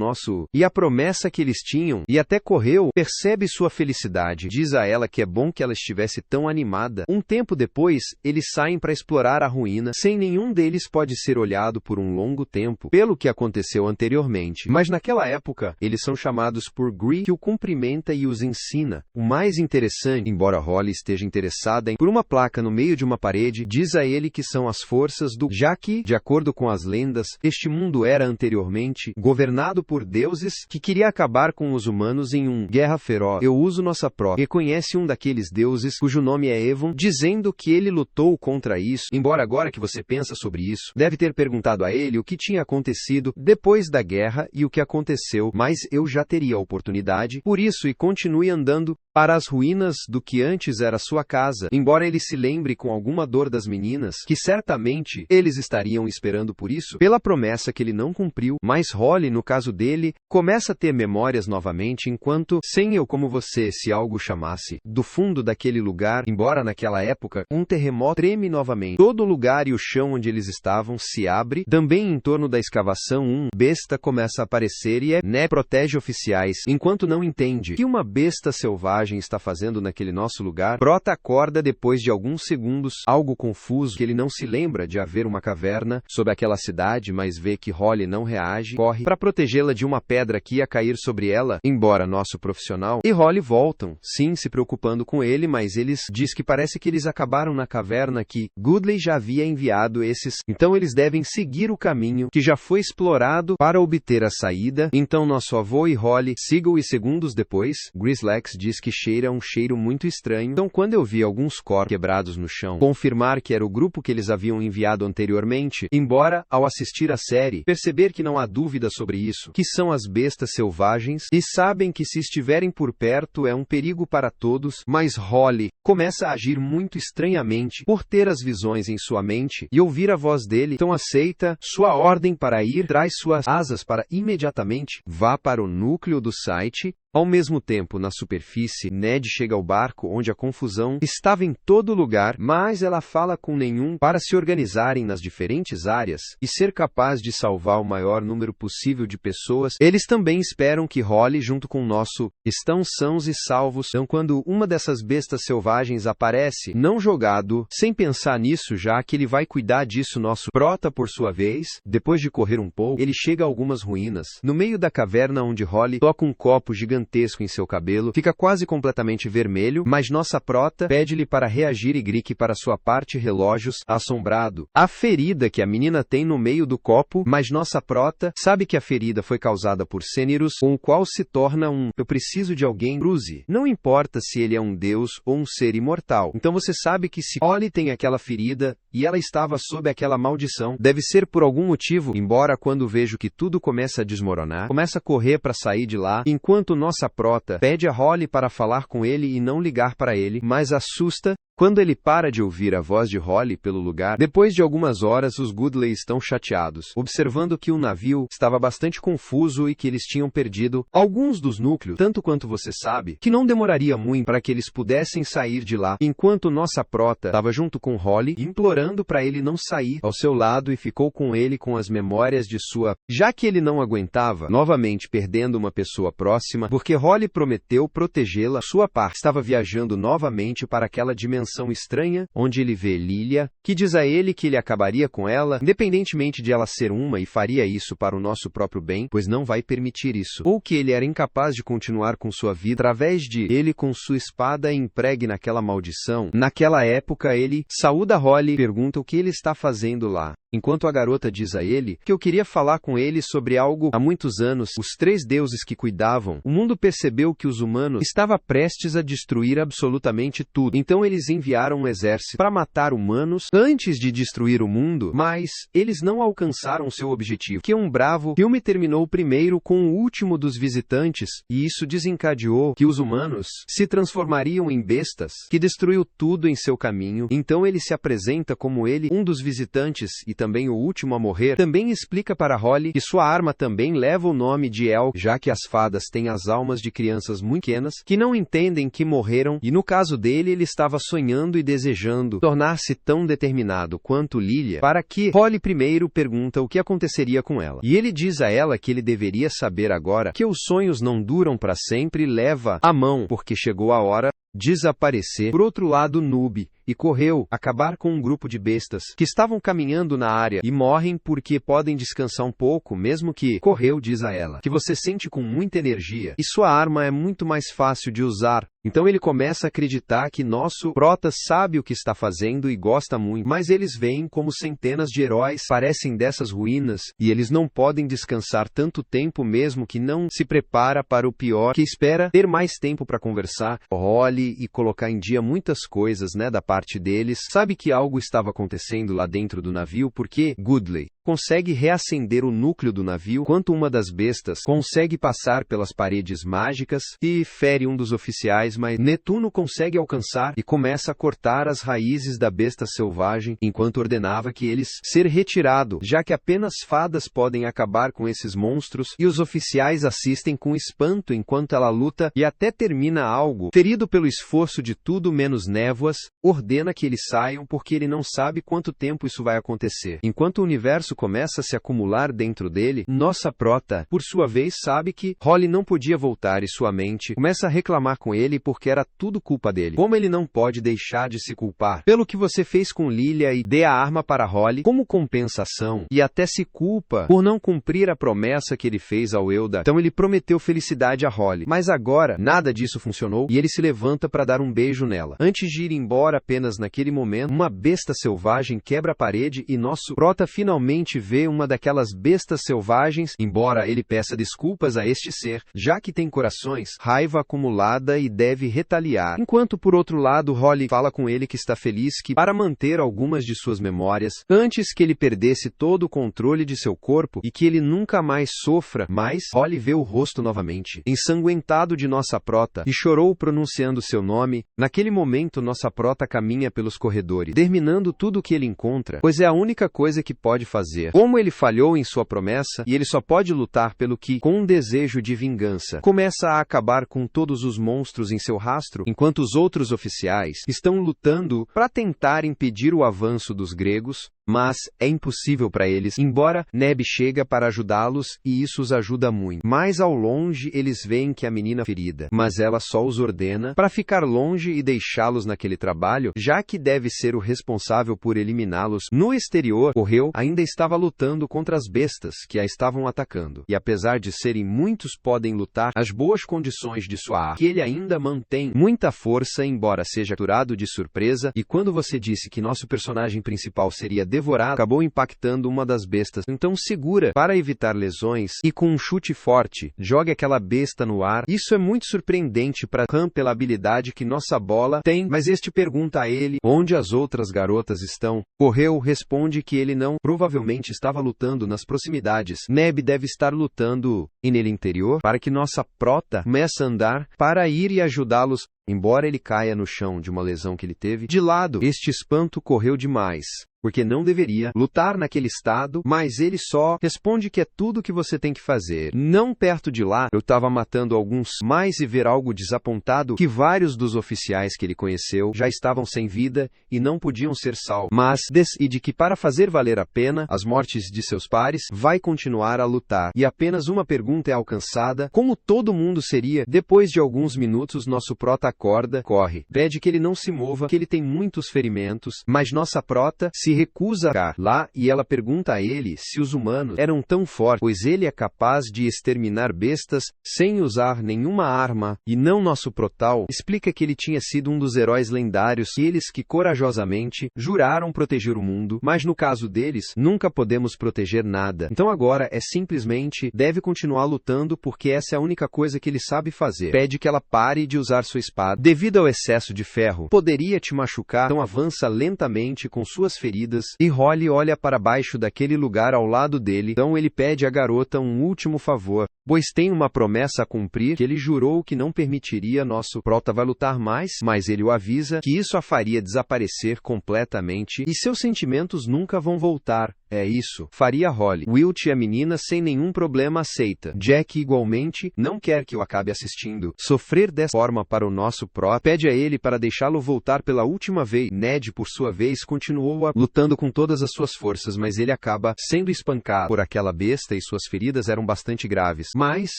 e a promessa que eles tinham, e até correu, percebe sua felicidade. Diz a ela que é bom que ela estivesse tão animada. Um tempo depois, eles saem para explorar a ruína, sem nenhum deles pode ser olhado por um longo tempo, pelo que aconteceu anteriormente. Mas naquela época, eles são chamados por Gree, que o cumprimenta e os ensina. O mais interessante, embora Holly esteja interessada por uma placa no meio de uma parede, diz a ele que são as forças já que, de acordo com as lendas, lendas, este mundo era anteriormente governado por deuses que queria acabar com os humanos em uma guerra feroz. Eu uso nossa própria. Reconhece um daqueles deuses cujo nome é Evon, dizendo que ele lutou contra isso. Embora agora que você pensa sobre isso, deve ter perguntado a ele o que tinha acontecido depois da guerra e o que aconteceu, mas eu já teria a oportunidade, por isso e continue andando para as ruínas do que antes era sua casa, embora ele se lembre com alguma dor das meninas, que certamente eles estariam esperando por isso, pela promessa que ele não cumpriu, mas Holly, no caso dele, começa a ter memórias novamente enquanto, sem eu como você, se algo chamasse, do fundo daquele lugar, embora naquela época, um terremoto treme novamente. Todo o lugar e o chão onde eles estavam se abre, também em torno da escavação besta começa a aparecer e protege oficiais, enquanto não entende que uma besta selvagem está fazendo naquele nosso lugar. Prota acorda depois de alguns segundos, algo confuso, que ele não se lembra de haver uma caverna sob aquela cidade, mas vê que Holly não reage, corre para protegê-la de uma pedra que ia cair sobre ela, embora nosso profissional e Holly voltam, sim, se preocupando com ele, mas eles diz que parece que eles acabaram na caverna que Goodley já havia enviado esses, então eles devem seguir o caminho que já foi explorado para obter a saída. Então nosso avô e Holly sigam e segundos depois, Grislex diz que cheira um cheiro muito estranho. Então quando eu vi alguns corpos quebrados no chão, confirmar que era o grupo que eles haviam enviado anteriormente, embora, ao assistir a série, perceber que não há dúvida sobre isso, que são as bestas selvagens, e sabem que se estiverem por perto é um perigo para todos, mas Holly começa a agir muito estranhamente por ter as visões em sua mente e ouvir a voz dele, então aceita sua ordem para ir, traz suas asas para imediatamente vá para o núcleo do site. Ao mesmo tempo, na superfície, Ned chega ao barco onde a confusão estava em todo lugar, mas ela fala com nenhum para se organizarem nas diferentes áreas e ser capaz de salvar o maior número possível de pessoas. Eles também esperam que Holly, junto com o nosso, estão sãos e salvos. Então, quando uma dessas bestas selvagens aparece, não jogado, sem pensar nisso, já que ele vai cuidar disso, nosso prota, por sua vez, depois de correr um pouco, ele chega a algumas ruínas. No meio da caverna onde Holly toca um copo gigantesco em seu cabelo, fica quase completamente vermelho, mas nossa prota pede-lhe para reagir e grique para sua parte relógios, assombrado. A ferida que a menina tem no meio do copo, mas nossa prota sabe que a ferida foi causada por Ceniros, com o qual se torna eu preciso de alguém, Bruce. Não importa se ele é um deus ou um ser imortal. Então você sabe que se Holly tem aquela ferida, e ela estava sob aquela maldição, deve ser por algum motivo, embora quando vejo que tudo começa a desmoronar, começa a correr para sair de lá, enquanto nossa prota pede a Holly para falar com ele e não ligar para ele, mas assusta quando ele para de ouvir a voz de Holly pelo lugar. Depois de algumas horas, os Goodley estão chateados, observando que o navio estava bastante confuso e que eles tinham perdido alguns dos núcleos, tanto quanto você sabe, que não demoraria muito para que eles pudessem sair de lá, enquanto nossa prota estava junto com Holly, implorando para ele não sair ao seu lado e ficou com ele com as memórias de sua, já que ele não aguentava, novamente perdendo uma pessoa próxima, porque Holly prometeu protegê-la. Sua parte estava viajando novamente para aquela dimensão estranha, onde ele vê Lilia, que diz a ele que ele acabaria com ela, independentemente de ela ser uma, e faria isso para o nosso próprio bem, pois não vai permitir isso, ou que ele era incapaz de continuar com sua vida através de ele com sua espada e empregue naquela maldição. Naquela época ele saúda Holly e pergunta o que ele está fazendo lá. Enquanto a garota diz a ele que eu queria falar com ele sobre algo há muitos anos, os três deuses que cuidavam, o mundo percebeu que os humanos estavam prestes a destruir absolutamente tudo. Então eles enviaram um exército para matar humanos antes de destruir o mundo, mas eles não alcançaram seu objetivo. Que um bravo filme terminou primeiro com o último dos visitantes, e isso desencadeou que os humanos se transformariam em bestas, que destruiu tudo em seu caminho. Então ele se apresenta como ele, um dos visitantes e também o último a morrer. Também explica para Holly que sua arma também leva o nome de El, já que as fadas têm as almas de crianças muito pequenas que não entendem que morreram, e no caso dele ele estava sonhando e desejando tornar-se tão determinado quanto Lilia, para que Holly primeiro pergunta o que aconteceria com ela. E ele diz a ela que ele deveria saber agora que os sonhos não duram para sempre, leva a mão, porque chegou a hora desaparecer. Por outro lado, Noob e correu acabar com um grupo de bestas que estavam caminhando na área e morrem porque podem descansar um pouco, mesmo que correu diz a ela que você sente com muita energia e sua arma é muito mais fácil de usar. Então ele começa a acreditar que nosso prota sabe o que está fazendo e gosta muito, mas eles veem como centenas de heróis parecem dessas ruínas e eles não podem descansar tanto tempo mesmo que não se prepara para o pior, que espera ter mais tempo para conversar, Holly e colocar em dia muitas coisas, da parte deles. Sabe que algo estava acontecendo lá dentro do navio porque Goodley consegue reacender o núcleo do navio enquanto uma das bestas consegue passar pelas paredes mágicas e fere um dos oficiais, mas Netuno consegue alcançar e começa a cortar as raízes da besta selvagem enquanto ordenava que eles ser retirado, já que apenas fadas podem acabar com esses monstros, e os oficiais assistem com espanto enquanto ela luta e até termina algo. Ferido pelo esforço de tudo menos névoas, ordena que eles saiam porque ele não sabe quanto tempo isso vai acontecer. Enquanto o universo começa a se acumular dentro dele, nossa prota, por sua vez, sabe que Holly não podia voltar e sua mente começa a reclamar com ele porque era tudo culpa dele. Como ele não pode deixar de se culpar pelo que você fez com Lilia e dê a arma para Holly como compensação, e até se culpa por não cumprir a promessa que ele fez ao Eldar. Então ele prometeu felicidade a Holly, mas agora nada disso funcionou e ele se levanta para dar um beijo nela. Antes de ir embora, apenas naquele momento, uma besta selvagem quebra a parede e nosso prota finalmente vê uma daquelas bestas selvagens, embora ele peça desculpas a este ser, já que tem corações, raiva acumulada e deve retaliar. Enquanto por outro lado Holly fala com ele que está feliz que para manter algumas de suas memórias, antes que ele perdesse todo o controle de seu corpo e que ele nunca mais sofra, mas Holly vê o rosto novamente, ensanguentado de nossa prota, e chorou pronunciando seu nome. Naquele momento nossa prota caminha pelos corredores, terminando tudo o que ele encontra, pois é a única coisa que pode fazer. Como ele falhou em sua promessa, e ele só pode lutar pelo que, com um desejo de vingança, começa a acabar com todos os monstros em seu rastro, enquanto os outros oficiais estão lutando para tentar impedir o avanço dos gregos, mas é impossível para eles, embora Neb chega para ajudá-los e isso os ajuda muito. Mais ao longe eles veem que a menina é ferida, mas ela só os ordena para ficar longe e deixá-los naquele trabalho, já que deve ser o responsável por eliminá-los. No exterior, Correu ainda estava lutando contra as bestas que a estavam atacando, e apesar de serem muitos podem lutar, as boas condições de sua arma, que ele ainda mantém muita força embora seja capturado de surpresa, e quando você disse que nosso personagem principal seria devorado, acabou impactando uma das bestas. Então segura para evitar lesões e com um chute forte, jogue aquela besta no ar. Isso é muito surpreendente para Khan pela habilidade que nossa bola tem, mas este pergunta a ele onde as outras garotas estão. Correu responde que ele não, provavelmente estava lutando nas proximidades. Neb deve estar lutando e nele interior para que nossa prota comece a andar para ir e ajudá-los. Embora ele caia no chão de uma lesão que ele teve de lado, este espanto correu demais, porque não deveria lutar naquele estado, mas ele só responde que é tudo que você tem que fazer. Não perto de lá, eu estava matando alguns mais e ver algo desapontado que vários dos oficiais que ele conheceu já estavam sem vida e não podiam ser salvos, mas decide que para fazer valer a pena as mortes de seus pares, vai continuar a lutar. E apenas uma pergunta é alcançada: como todo mundo seria? Depois de alguns minutos nosso prota acorda, corre, pede que ele não se mova, que ele tem muitos ferimentos, mas nossa prota se recusa a ficar lá e ela pergunta a ele se os humanos eram tão fortes, pois ele é capaz de exterminar bestas sem usar nenhuma arma, e não nosso protal explica que ele tinha sido um dos heróis lendários, eles que corajosamente juraram proteger o mundo, mas no caso deles, nunca podemos proteger nada. Então agora é simplesmente deve continuar lutando porque essa é a única coisa que ele sabe fazer. Pede que ela pare de usar sua espada devido ao excesso de ferro. Poderia te machucar, então avança lentamente com suas feridas, e Holly olha para baixo daquele lugar ao lado dele, então ele pede à garota um último favor, pois tem uma promessa a cumprir, que ele jurou que não permitiria nosso prota vai lutar mais, mas ele o avisa que isso a faria desaparecer completamente, e seus sentimentos nunca vão voltar. É isso, faria Holly. Wilt e a menina sem nenhum problema aceita. Jack igualmente não quer que eu acabe assistindo sofrer dessa forma para o nosso pró. Pede a ele para deixá-lo voltar pela última vez. Ned, por sua vez, continuou lutando com todas as suas forças, mas ele acaba sendo espancado por aquela besta e suas feridas eram bastante graves. Mas,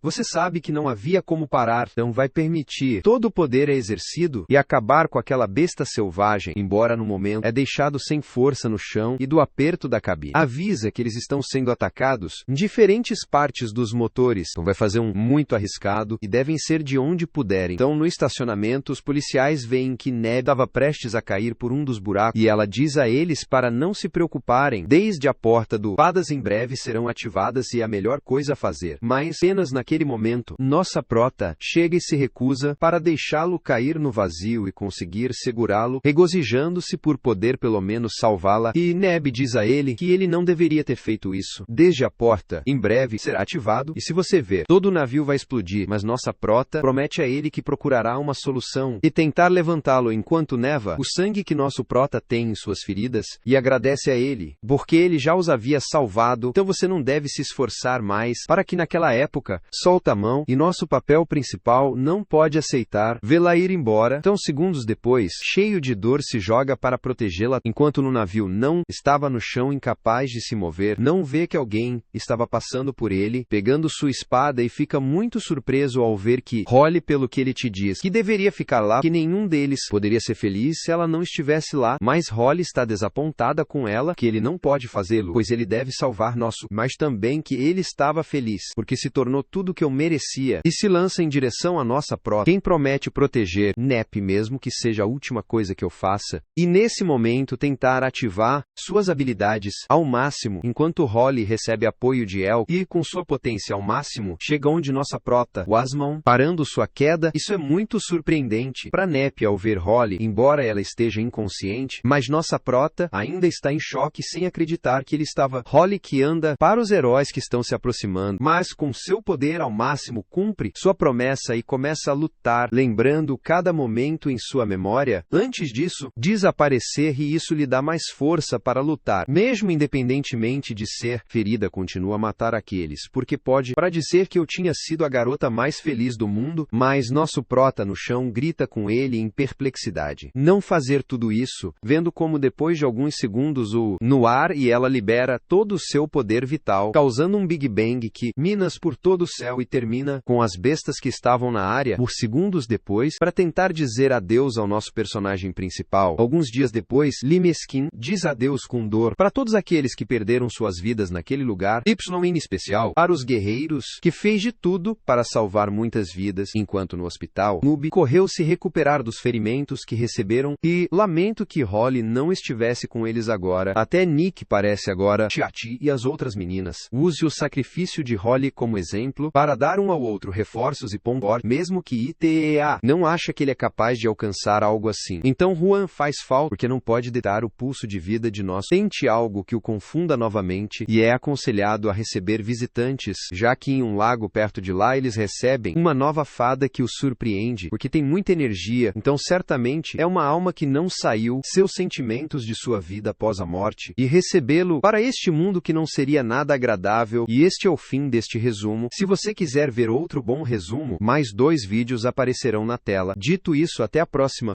Você sabe que não havia como parar, então vai permitir. Todo o poder é exercido e acabar com aquela besta selvagem, embora no momento é deixado sem força no chão e do aperto da cabine. Avisa que eles estão sendo atacados em diferentes partes dos motores, então vai fazer um muito arriscado e devem ser de onde puderem. Então no estacionamento, os policiais veem que Neb estava prestes a cair por um dos buracos e ela diz a eles para não se preocuparem, desde a porta do fadas em breve serão ativadas e a melhor coisa a fazer. Mas apenas naquele momento, nossa prota chega e se recusa para deixá-lo cair no vazio e conseguir segurá-lo, regozijando-se por poder pelo menos salvá-la, e Neb diz a ele que ele não deveria ter feito isso. Desde a porta, em breve será ativado, e se você ver, todo o navio vai explodir, mas nossa prota promete a ele que procurará uma solução e tentar levantá-lo enquanto neva o sangue que nosso prota tem em suas feridas, e agradece a ele, porque ele já os havia salvado, então você não deve se esforçar mais para que naquela época, solta a mão, e nosso papel principal não pode aceitar vê-la ir embora. Então segundos depois, cheio de dor se joga para protegê-la, enquanto no navio não estava no chão incapaz de se mover, não vê que alguém estava passando por ele, pegando sua espada e fica muito surpreso ao ver que Holly, pelo que ele te diz, que deveria ficar lá, que nenhum deles poderia ser feliz se ela não estivesse lá, mas Holly está desapontada com ela, que ele não pode fazê-lo, pois ele deve salvar nosso, mas também que ele estava feliz, porque se tornou tudo que eu merecia, e se lança em direção à nossa prota, quem promete proteger Nep mesmo que seja a última coisa que eu faça, e nesse momento tentar ativar suas habilidades ao máximo, enquanto Holly recebe apoio de El, e com sua potência ao máximo, chega onde nossa prota, Wasmon, parando sua queda. Isso é muito surpreendente para Nep ao ver Holly, embora ela esteja inconsciente, mas nossa prota ainda está em choque sem acreditar que ele estava. Holly que anda para os heróis que estão se aproximando, mas com seu poder ao máximo cumpre sua promessa e começa a lutar, lembrando cada momento em sua memória, antes disso, desaparecer, e isso lhe dá mais força para lutar. Mesmo independentemente de ser ferida, continua a matar aqueles, porque pode, para dizer que eu tinha sido a garota mais feliz do mundo, mas nosso prota no chão grita com ele em perplexidade. Não fazer tudo isso, vendo como depois de alguns segundos no ar e ela libera todo o seu poder vital, causando um Big Bang que minas por todo o céu e termina com as bestas que estavam na área por segundos depois, para tentar dizer adeus ao nosso personagem principal. Alguns dias depois, Limeskin diz adeus com dor para todos aqueles que perderam suas vidas naquele lugar, Y em especial para os guerreiros, que fez de tudo para salvar muitas vidas, enquanto no hospital, Noob correu se recuperar dos ferimentos que receberam, e lamento que Holly não estivesse com eles agora, até Nick parece agora Chiati e as outras meninas. Use o sacrifício de Holly como exemplo para dar um ao outro reforços e Pombor, mesmo que ITEA não acha que ele é capaz de alcançar algo assim. Então Juan faz falta porque não pode detar o pulso de vida de nós. Tente algo que o confunda novamente, e é aconselhado a receber visitantes, já que em um lago perto de lá eles recebem uma nova fada que os surpreende, porque tem muita energia, então certamente é uma alma que não saiu seus sentimentos de sua vida após a morte, e recebê-lo para este mundo que não seria nada agradável. E este é o fim deste resumo. Se você quiser ver outro bom resumo, mais 2 vídeos aparecerão na tela. Dito isso, até a próxima.